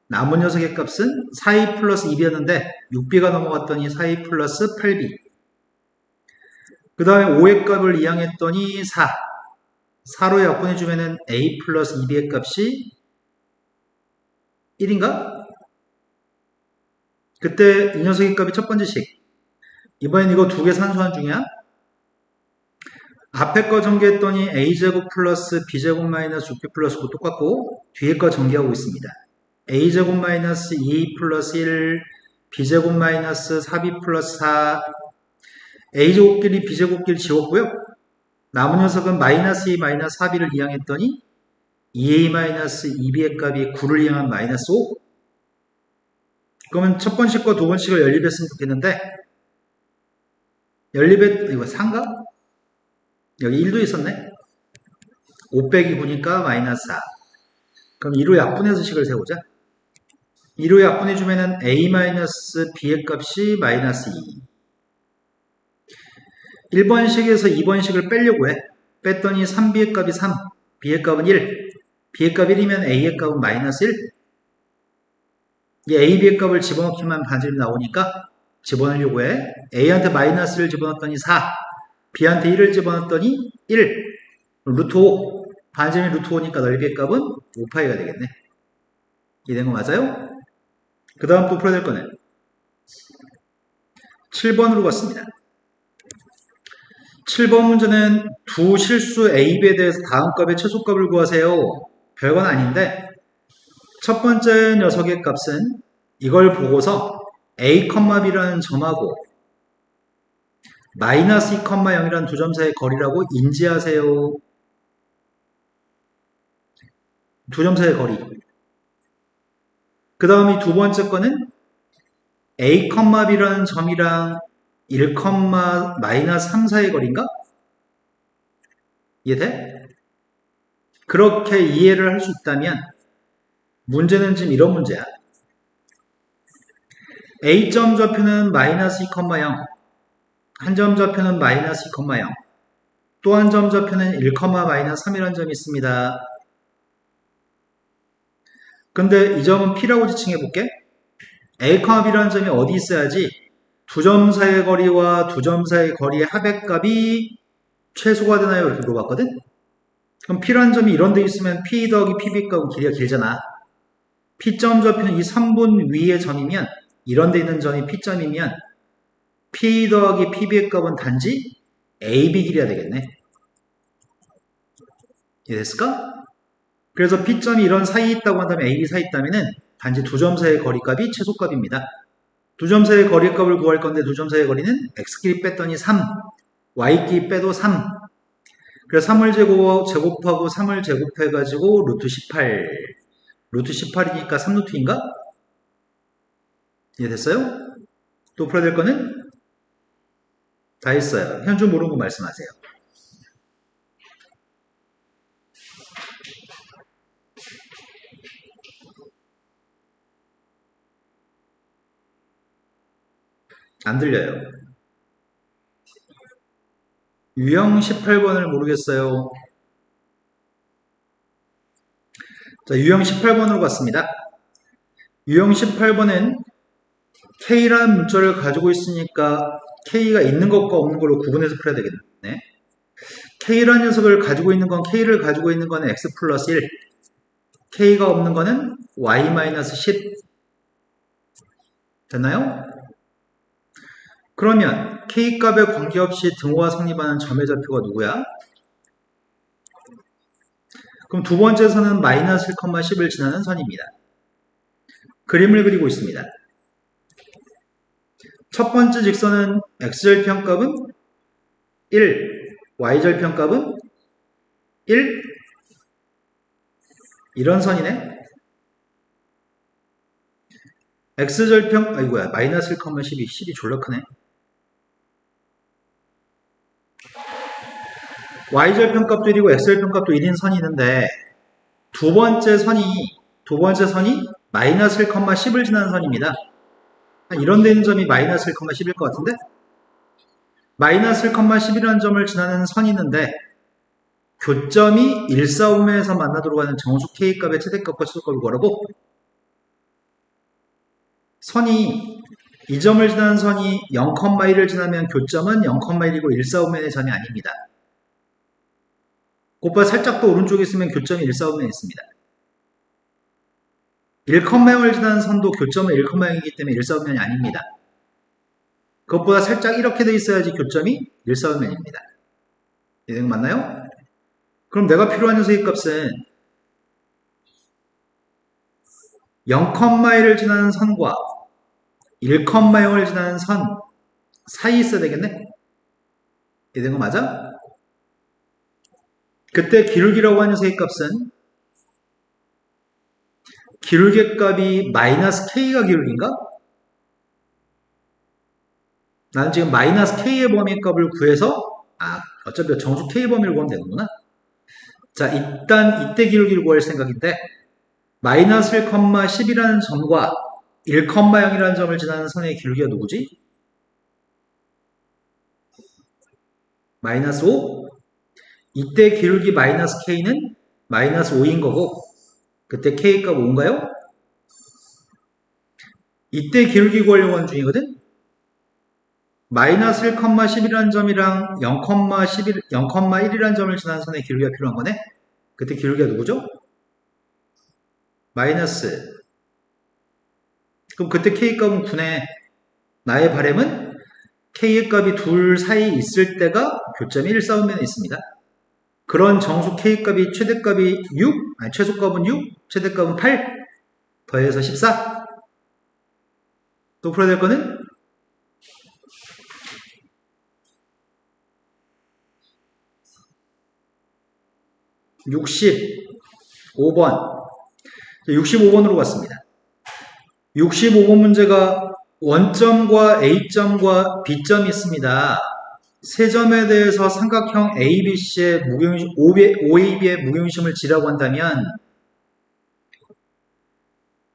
남은 녀석의 값은 4A 플러스 2B였는데 6B가 넘어갔더니 4A 플러스 8B 그 다음에 5의 값을 이항했더니 4 4로 약분해주면은 A 플러스 2B의 값이 1인가? 그때 이 녀석의 값이 첫 번째식 이번엔 이거 두 개 산수한 중이야 앞에 거 전개했더니 A제곱 플러스 B제곱 마이너스 6B 플러스 9 똑같고 뒤에 거 전개하고 있습니다. A제곱 마이너스 2A 플러스 1 B제곱 마이너스 4B 플러스 4 A제곱끼리 B제곱끼리 지웠고요. 남은 녀석은 마이너스 2 마이너스 4B를 이항했더니 2A 마이너스 2B의 값이 9를 이항한 마이너스 5 그러면 첫 번씩과 두 번씩을 연립했으면 좋겠는데 연립했 이거 3가? 여기 1도 있었네. 5 빼기 9니까 마이너스 4. 그럼 2로 약분해서 식을 세우자. 2로 약분해주면은 A-B의 값이 마이너스 2. 1번식에서 2번식을 빼려고 해. 뺐더니 3B의 값이 3, B의 값은 1. B의 값 1이면 A의 값은 마이너스 1. 이 A, B의 값을 집어넣기만 반지름 나오니까 집어넣으려고 해. A한테 마이너스를 집어넣었더니 4. B한테 1을 집어넣었더니 1. 루트 5. 반지름이 루트 5니까 넓이의 값은 5파이가 되겠네. 이해된 거 맞아요? 그 다음 또 풀어야 될 거는 7번으로 갔습니다. 7번 문제는 두 실수 A, B에 대해서 다음 값의 최소값을 구하세요. 별건 아닌데 첫 번째 녀석의 값은 이걸 보고서 A, B라는 점하고 마이너스 2, 0이라는 두 점 사이의 거리라고 인지하세요. 두 점 사이의 거리. 그 다음 이 두 번째 거는 A, B라는 점이랑 1, 마이너스 3 사이의 거리인가? 이해돼? 그렇게 이해를 할 수 있다면 문제는 지금 이런 문제야. A점 좌표는 마이너스 2, 0 한 점 좌표는 마이너스 2, 0 또 한 점 좌표는 1, 마이너스 3이라는 점이 있습니다. 근데 이 점은 P라고 지칭해 볼게. A, B라는 점이 어디 있어야지 두 점 사이의 거리와 두 점 사이의 거리의 합의 최소가 되나요? 이렇게 물어봤거든? 그럼 P라는 점이 이런 데 있으면 P 더하기 PB 값은 길이가 길잖아. P점 좌표는 이 3분 위의 점이면 이런 데 있는 점이 P점이면 P 더하기 PB의 값은 단지 AB 길이가 되겠네. 이해됐을까? 그래서 P점이 이런 사이에 있다고 한다면 AB 사이에 있다면 단지 두 점 사이의 거리값이 최소값입니다. 두 점 사이의 거리값을 구할 건데 두 점 사이의 거리는 X끼리 뺐더니 3, Y끼리 빼도 3. 그래서 3을 제곱하고 3을 제곱해가지고 루트 18. 루트 18이니까 3루트인가? 이해됐어요? 또 풀어야 될 거는? 다 했어요. 현주 모르는 거 말씀하세요. 안 들려요. 유형 18번을 모르겠어요. 자, 유형 18번으로 갔습니다. 유형 18번은 K라는 문자를 가지고 있으니까 K가 있는 것과 없는 걸로 구분해서 풀어야 되겠네. K라는 녀석을 가지고 있는 건 K를 가지고 있는 거는 X 플러스 1. K가 없는 거는 Y 마이너스 10. 됐나요? 그러면 K값에 관계없이 등호가 성립하는 점의 좌표가 누구야? 그럼 두 번째 선은 마이너스 1,10을 지나는 선입니다. 그림을 그리고 있습니다. 첫 번째 직선은 x절편값은 1, y절편값은 1, 이런 선이네. x절편, 아이고야, 마이너스 1,12, 10이 졸라 크네. y절편값도 1이고 x절편값도 1인 선이 있는데 두 번째 선이 마이너스 1,10을 지나는 선입니다. 이런 데 있는 점이 마이너스 1,10일 것 같은데? 마이너스 1,10이라는 점을 지나는 선이 있는데 교점이 1, 4, 5면에서 만나도록 하는 정수 K값의 최대값과 최소값을 구하라고. 선이 이 점을 지나는 선이 0,1을 지나면 교점은 0,1이고 1, 4, 5면의 점이 아닙니다. 그것보다 살짝 더 오른쪽에 있으면 교점이 1, 4, 5면에 있습니다. 1,0을 지나는 선도 교점은 1,0이기 때문에 1, 4, 5면이 아닙니다. 그것보다 살짝 이렇게 돼 있어야지 교점이 1, 4, 5면입니다. 이해된 거 맞나요? 그럼 내가 필요한 녀석의 값은 0,1을 지나는 선과 1,0을 지나는 선 사이에 있어야 되겠네? 이해된 거 맞아? 그때 기울기라고 하는 녀석의 값은 기울기 값이 마이너스 K가 기울기인가? 나는 지금 마이너스 K의 범위 값을 구해서 어차피 정수 K 범위를 구하면 되는구나. 자, 일단 이때 기울기를 구할 생각인데 마이너스 1,10이라는 점과 1,0이라는 점을 지나는 선의 기울기가 누구지? 마이너스 5? 이때 기울기 마이너스 K는 마이너스 5인 거고 그때 K값 5인가요? 이때 기울기 구하려고 하는 중이거든? 마이너스 1,10이라는 점이랑 0,1이라는 점을 지나는 선의 기울기가 필요한 거네? 그때 기울기가 누구죠? 마이너스. 그럼 그때 K값은 9네. 나의 바램은 K의 값이 둘 사이에 있을 때가 교점이 1, 4, 5면에 있습니다. 그런 정수 K값이 최대값이 6, 최소값은 6, 최대값은 8, 더해서 14. 또 풀어야 될 거는 65번. 65번으로 갔습니다. 65번 문제가 원점과 A점과 B점이 있습니다. 세 점에 대해서 삼각형 ABC의 OAB의 무게중심을 지라고 한다면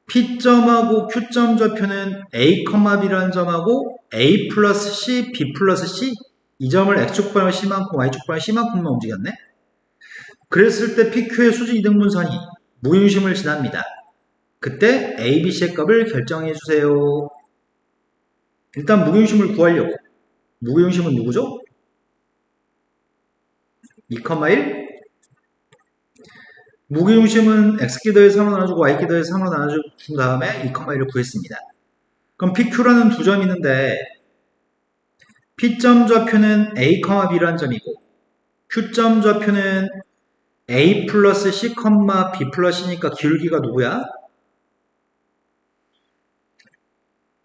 P점하고 Q점 좌표는 A, B라는 점하고 A 플러스 C, B 플러스 C 이 점을 X축 방향 C만큼 Y축 방향 C만큼만 움직였네. 그랬을 때 PQ의 수직 이등분선이 무게중심을 지납니다. 그때 ABC의 값을 결정해 주세요. 일단 무게중심을 구하려고. 무게중심은 누구죠? 2,1. 무게중심은 X기 더해서 3으로 나눠주고 Y기 더해서 3으로 나눠준 다음에 2,1을 구했습니다. 그럼 PQ라는 두 점이 있는데 P점 좌표는 A, B라는 점이고 Q점 좌표는 A 플러스 C, B 플러스 C니까 기울기가 누구야?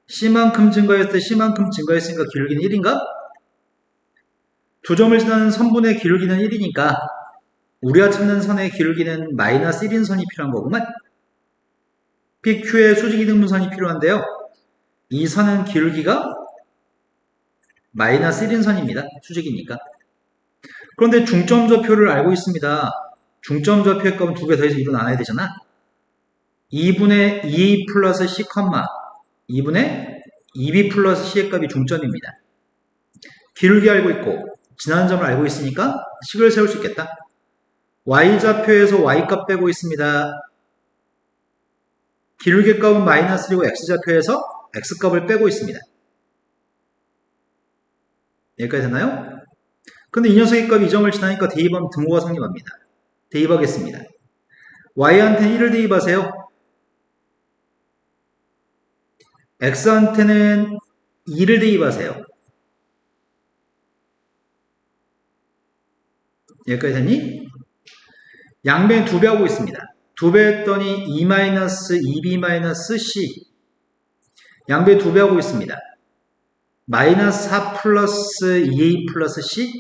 C만큼 증가했을 때 C만큼 증가했으니까 기울기는 1인가? 두 점을 지나는 선분의 기울기는 1이니까 우리가 찾는 선의 기울기는 마이너스 1인 선이 필요한 거구만. PQ의 수직 이등분선이 필요한데요. 이 선은 기울기가 마이너스 1인 선입니다. 수직이니까. 그런데 중점 좌표를 알고 있습니다. 중점 좌표의 값은 두 개 더해서 2로 나눠야 되잖아. 2분의 2 플러스 C, 2분의 2B 플러스 C의 값이 중점입니다. 기울기 알고 있고 지나는 점을 알고 있으니까 식을 세울 수 있겠다. Y좌표에서 Y값 빼고 있습니다. 기울기 값은 마이너스 1이고 X좌표에서 X값을 빼고 있습니다. 여기까지 됐나요? 근데 이 녀석의 값이 이 점을 지나니까 대입하면 등호가 성립합니다. 대입하겠습니다. Y한테는 1을 대입하세요. X한테는 2를 대입하세요. 여기까지 됐니? 양변 2배 하고 있습니다. 2배 했더니 2-2b-c 양변 2배 하고 있습니다. 마이너스 4 플러스 2a 플러스 c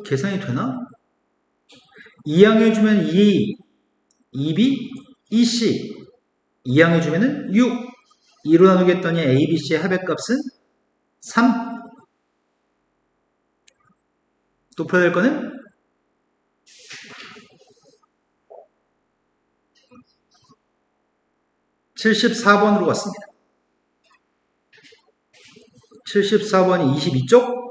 계산이 되나? 2항 해주면 2a 2b 2c 2항 해주면은 6 2로 나누겠더니 a, b, c의 합의값은 3 또 풀어야 될 거는 74번으로 갔습니다. 74번이 22쪽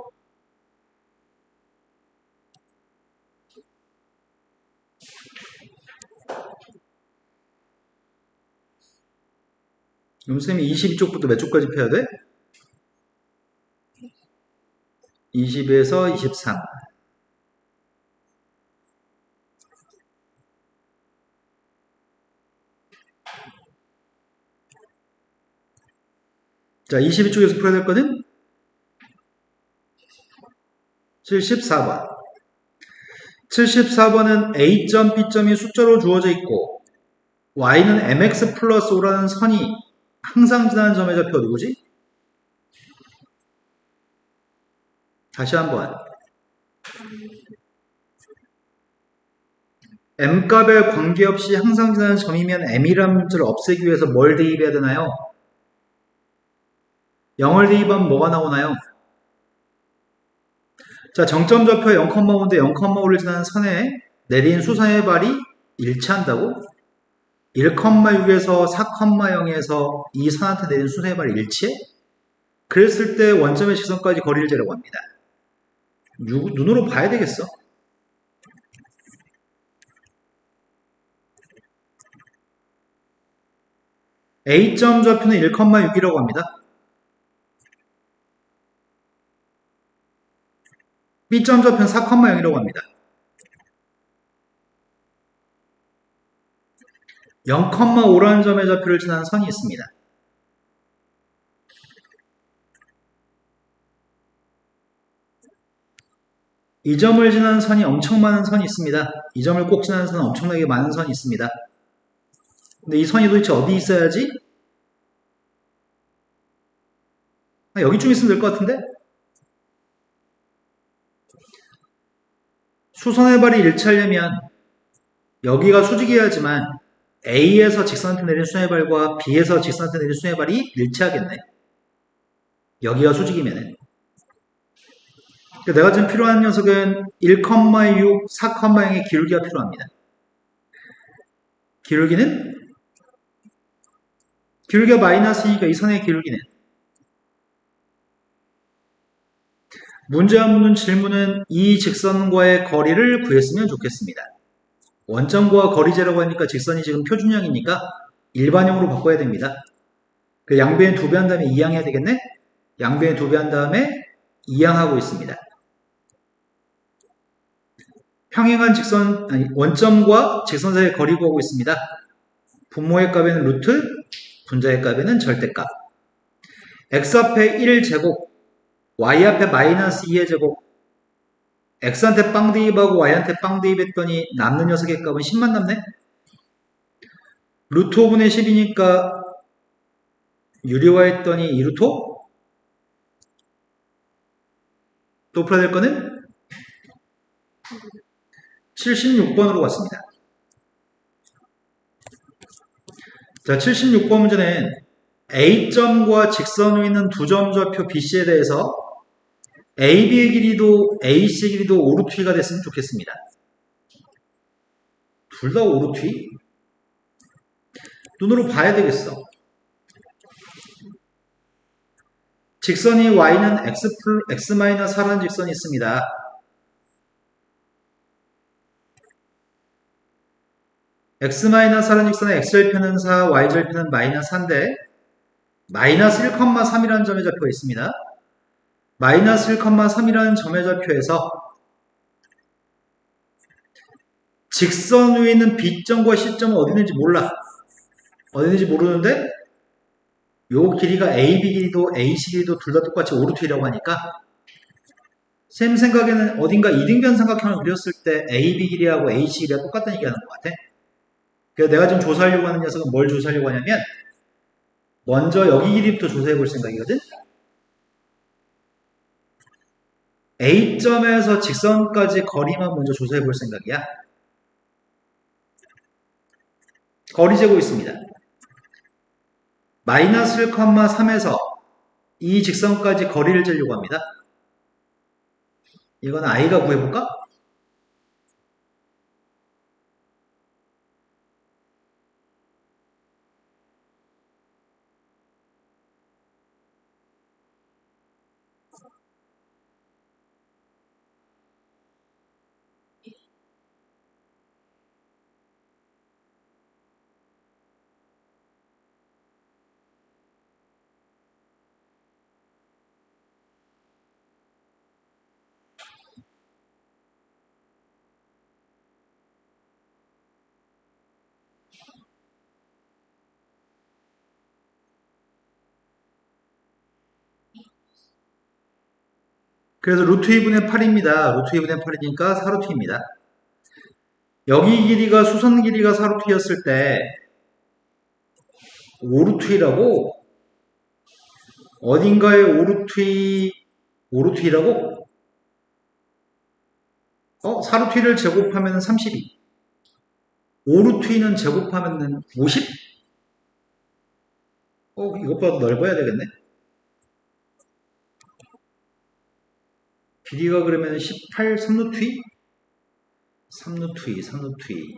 그럼 선생님이 22쪽부터 몇 쪽까지 펴야 돼? 20에서 23 자, 22쪽에서 풀어야 될 거는 74번 74번은 A점, B점이 숫자로 주어져 있고 Y는 mx 플러스 5라는 선이 항상 지나는 점의 좌표가 누구지? 다시 한번 m값에 관계없이 항상 지나는 점이면 m이라는 문자를 없애기 위해서 뭘 대입해야 되나요? 0을 대입하면 뭐가 나오나요? 자, 정점 좌표 0,5인데 0,5를 지나는 선에 내린 수선의 발이 일치한다고? 1,6에서 4,0에서 이 선한테 내린 수선의 발이 일치해? 그랬을 때 원점의 직선까지 거리를 재라고 합니다. 눈으로 봐야 되겠어. A점 좌표는 1,6이라고 합니다. B점 좌표는 4,0이라고 합니다. 0,5라는 점의 좌표를 지나는 선이 있습니다. 이 점을 지나는 선이 엄청 많은 선이 있습니다. 이 점을 꼭 지나는 선은 엄청나게 많은 선이 있습니다. 근데 이 선이 도대체 어디 있어야지? 여기쯤 있으면 될 것 같은데? 수선의 발이 일치하려면 여기가 수직이어야지만 A에서 직선한테 내린 수선의 발과 B에서 직선한테 내린 수선의 발이 일치하겠네. 여기가 수직이면은. 내가 지금 필요한 녀석은 1,6, 4,0의 기울기가 필요합니다. 기울기가 마이너스 2가 이 선의 기울기는 문제 없는 질문은 이 직선과의 거리를 구했으면 좋겠습니다. 원점과 거리제라고 하니까 직선이 지금 표준형이니까 일반형으로 바꿔야 됩니다. 그 양변 2배 한 다음에 2항 해야 되겠네? 양변 2배 한 다음에 2항 하고 있습니다. 평행한 직선, 원점과 직선 사이의 거리 구하고 있습니다. 분모의 값에는 루트, 분자의 값에는 절대값. x 앞에 1제곱, y 앞에 마이너스 2의 제곱, x한테 빵 대입하고 y한테 빵 대입했더니 남는 녀석의 값은 10만 남네? 루트 5분의 10이니까 유리화했더니 2루트 5? 또 풀어야 될 거는 76번으로 갔습니다. 자, 76번 문제는 A점과 직선 위 있는 두 점 좌표 BC에 대해서 AB의 길이도 AC의 길이도 5루트가 됐으면 좋겠습니다. 둘 다 5루트? 눈으로 봐야 되겠어. 직선이 Y는 X-4라는 직선이 있습니다. X-4라는 직선에 X절편은 4, Y절편은 마이너스 4인데 마이너스 1,3이라는 점의 좌표가 있습니다. 마이너스 1,3이라는 점의 좌표에서 직선 위에 있는 B점과 C점은 어디 있는지 몰라. 어디 있는지 모르는데 요 길이가 AB 길이도 AC 길이도 둘 다 똑같이 5루트이라고 하니까 쌤 생각에는 어딘가 이등변 삼각형을 그렸을 때 AB 길이하고 AC 길이가 똑같다는 얘기하는 것 같아. 그래서 내가 지금 조사하려고 하는 녀석은 뭘 조사하려고 하냐면 먼저 여기 길이부터 조사해 볼 생각이거든. A점에서 직선까지 거리만 먼저 조사해 볼 생각이야. 거리 재고 있습니다. 마이너스 1,3에서 이 직선까지 거리를 재려고 합니다. 이건 I가 구해볼까? 그래서 루트 2분의 8입니다. 루트 2분의 8이니까 4루트 2입니다. 여기 길이가 수선 길이가 4루트 2였을 때 5루트 2라고 어딘가에 5루트 2, 5루트 2라고 4루트 2를 제곱하면 32. 5루트 2는 제곱하면 50? 이것보다 넓어야 되겠네. 길이가 그러면 18, 3루트 2? 3루트 2, 3루트 2.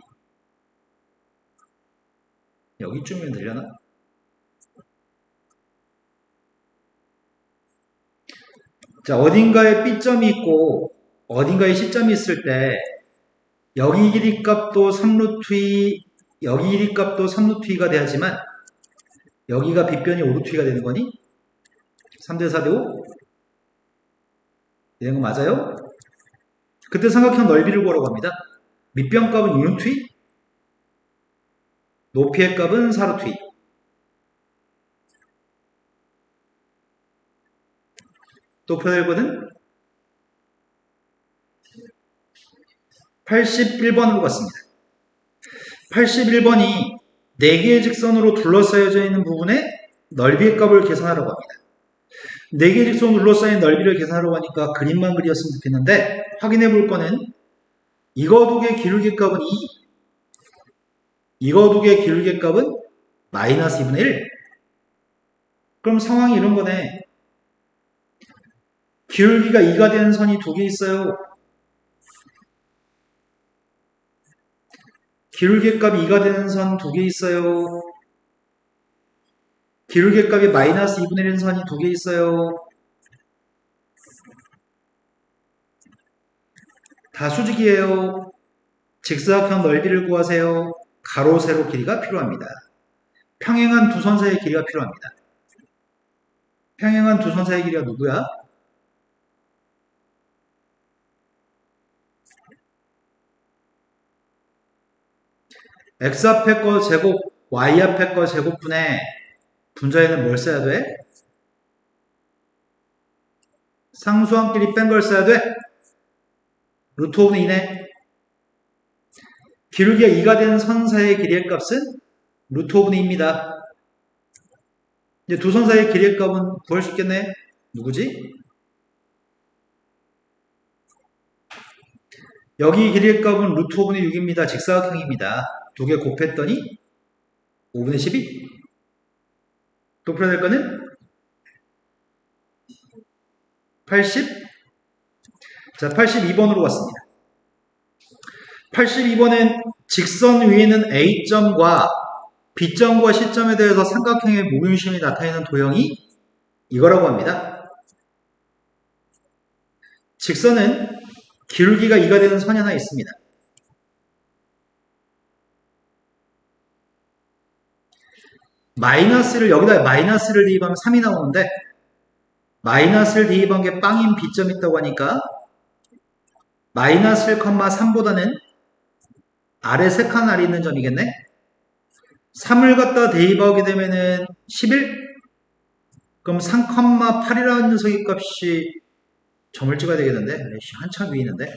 여기쯤이면 되려나? 자, 어딘가에 B점이 있고 어딘가에 C점이 있을 때 여기 길이 값도 3루트 2, 여기 길이 값도 3루트 2가 돼야지만 여기가 빗변이 5루트 2가 되는 거니? 3대 4대 5? 되는 거 맞아요? 그때 삼각형 넓이를 구하라고 합니다. 밑변 값은 6루트 2, 높이의 값은 4루트 2. 또 표될 거는 81번으로 갔습니다. 81번이 4개의 직선으로 둘러싸여져 있는 부분의 넓이의 값을 계산하라고 합니다. 4개의 직선으로 둘러싸인 넓이를 계산하려고 하니까 그림만 그렸으면 좋겠는데 확인해 볼 거는 이거 두 개 기울기 값은 2, 이거 두 개 기울기 값은 마이너스 2분의 1. 그럼 상황이 이런 거네. 기울기가 2가 되는 선이 두 개 있어요. 기울기 값이 2가 되는 선 두 개 있어요. 기울기 값이 마이너스 2분의 1인 선이 두 개 있어요. 다 수직이에요. 직사각형 넓이를 구하세요. 가로, 세로 길이가 필요합니다. 평행한 두 선 사이의 길이가 필요합니다. 평행한 두 선 사이의 길이가 누구야? x 앞에 거 제곱, y 앞에 거 제곱분의 분자에는 뭘 써야 돼? 상수함끼리 뺀 걸 써야 돼? 루트 5분의 2네. 기울기가 2가 되는 선 사이의 길이의 값은 루트 5분의 2입니다. 이제 두 선 사이의 길이의 값은 구할 수 있겠네? 누구지? 여기 길이의 값은 루트 5분의 6입니다. 직사각형입니다. 두 개 곱했더니 5분의 12. 또 풀어야 될 거는 80. 자, 82번으로 왔습니다. 82번엔 직선 위에는 A점과 B점과 C점에 대해서 삼각형의 무균심이 나타내는 도형이 이거라고 합니다. 직선은 기울기가 2가 되는 선이 하나 있습니다. 마이너스를 여기다 마이너스를 대입하면 3이 나오는데 마이너스를 대입한 게 빵인 B점이 있다고 하니까 마이너스 1,3보다는 아래 3칸 아래 있는 점이겠네? 3을 갖다 대입하게 되면은 11? 그럼 3,8이라는 녀석의 값이 점을 찍어야 되겠는데? 에이씨, 한참 위에 있는데?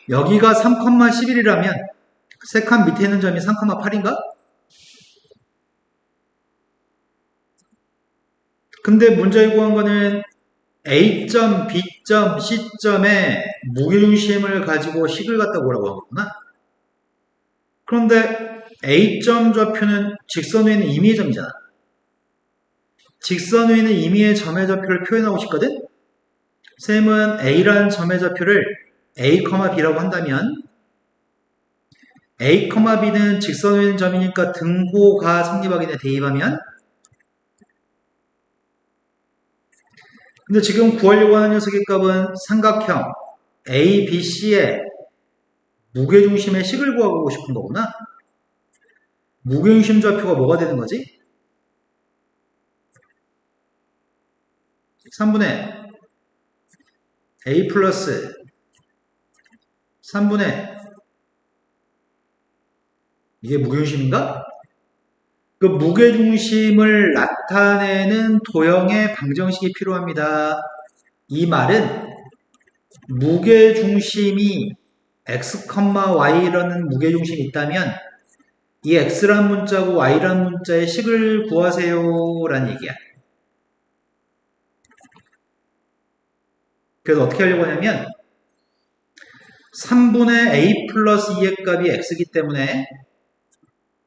여기가 3,11이라면 3칸 밑에 있는 점이 3,8인가? 근데 문제에 구한 거는 A점, B점, C점에 무게중심을 가지고 식을 갖다 보라고 한 거구나. 그런데 A점 좌표는 직선 위에 있는 임의의 점이잖아. 직선 위에 있는 임의의 점의 좌표를 표현하고 싶거든? 쌤은 A라는 점의 좌표를 A, B라고 한다면 A, B는 직선 위에 있는 점이니까 등호가 성립하기 에 대입하면 근데 지금 구하려고 하는 녀석의 값은 삼각형 A, B, C의 무게중심의 식을 구하고 싶은 거구나. 무게중심 좌표가 뭐가 되는 거지? 3분의 A 플러스 3분의 이게 무게중심인가? 그 무게중심을 나타내는 도형의 방정식이 필요합니다. 이 말은 무게중심이 x, y라는 무게중심이 있다면 이 x란 문자고 y란 문자의 식을 구하세요 라는 얘기야. 그래서 어떻게 하려고 하냐면 3분의 a 플러스 2의 값이 x이기 때문에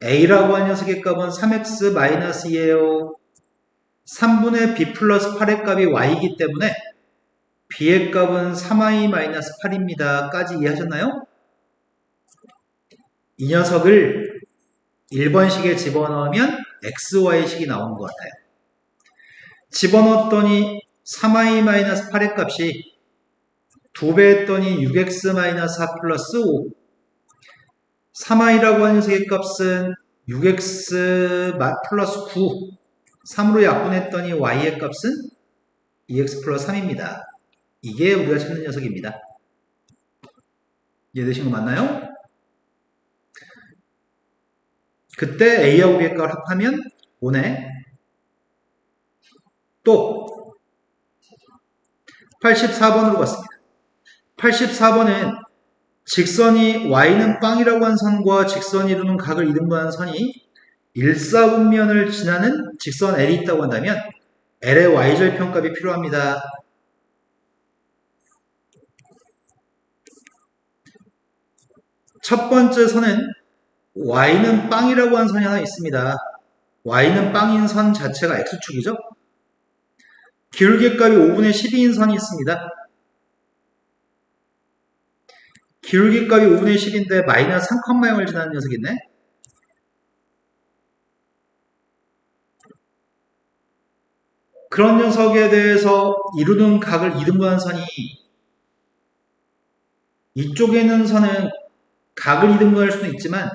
a라고 하는 녀석의 값은 3x-2예요. 3분의 b 플러스 8의 값이 y이기 때문에 b의 값은 3i-8입니다. 까지 이해하셨나요? 이 녀석을 1번식에 집어넣으면 xy식이 나오는 것 같아요. 집어넣었더니 3i-8의 값이 2배 했더니 6x-4 플러스 5 3i라고 하는 녀석의 값은 6x 플러스 9 3으로 약분했더니 y의 값은 2x 플러스 3입니다. 이게 우리가 찾는 녀석입니다. 이해되신 거 맞나요? 그때 A하고 B의 값을 합하면 5네. 또 84번으로 갔습니다. 84번은 직선이 y는 빵이라고 한 선과 직선이 이루는 각을 이등분하는 선이 일사분면을 지나는 직선 L이 있다고 한다면 L의 y절편값이 필요합니다. 첫 번째 선은 y는 빵이라고 하는 선이 하나 있습니다. y는 빵인 선 자체가 x축이죠. 기울기값이 5분의 12인 선이 있습니다. 기울기값이 5분의 10인데 마이너스 3,0을 지나는 녀석이 있네. 그런 녀석에 대해서 이루는 각을 이등분한 선이 이쪽에 있는 선은 각을 이등분할 수는 있지만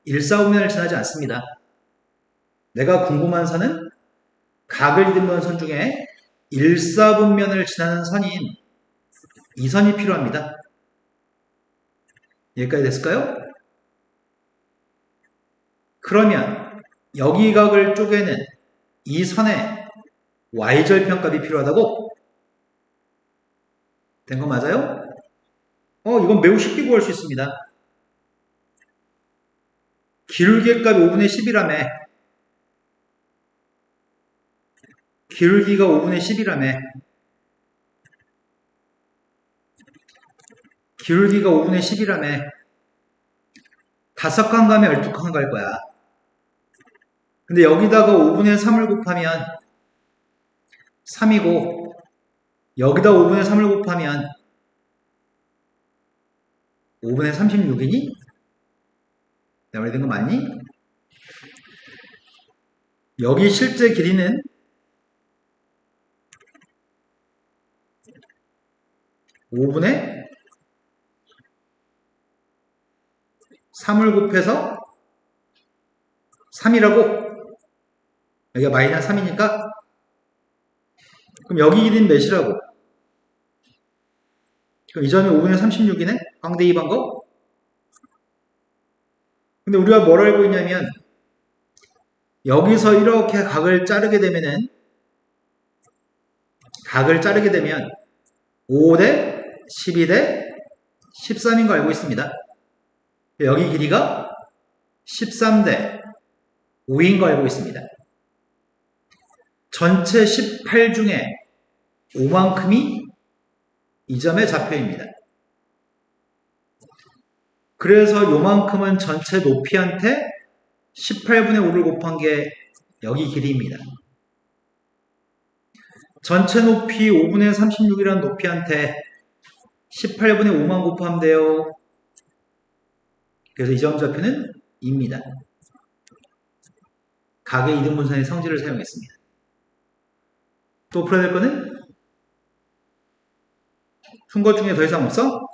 일사분면을 지나지 않습니다. 내가 궁금한 선은 각을 이등분한 선 중에 일사분면을 지나는 선인 이 선이 필요합니다. 여기까지 됐을까요? 그러면 여기 각을 쪼개는 이 선의 y절편값이 필요하다고? 된 거 맞아요? 이건 매우 쉽게 구할 수 있습니다. 기울기의 값이 5분의 10이라며 기울기가 5분의 10이라며 기울기가 5분의 10이라며 5칸 가면 12칸 갈 거야. 근데 여기다가 5분의 3을 곱하면 3이고 여기다 5분의 3을 곱하면 5분의 36이니? 내 말이 된 거 맞니? 여기 실제 길이는 5분의 3을 곱해서 3이라고? 여기가 마이너스 3이니까? 그럼 여기 길이는 몇이라고? 그럼 이 점이 5분의 36이네? 광대 2번 거? 근데 우리가 뭘 알고 있냐면 여기서 이렇게 각을 자르게 되면 5 대 12 대 13인 거 알고 있습니다. 여기 길이가 13 대 5인 거 알고 있습니다. 전체 18 중에 5만큼이 이 점의 좌표입니다. 그래서 요만큼은 전체 높이한테 18분의 5를 곱한 게 여기 길이입니다. 전체 높이 5분의 36이라는 높이한테 18분의 5만 곱하면 돼요. 그래서 이 점 좌표는 2입니다. 각의 이등분선의 성질을 사용했습니다. 또 풀어야 될 거는? 푼 것 중에 더 이상 없어?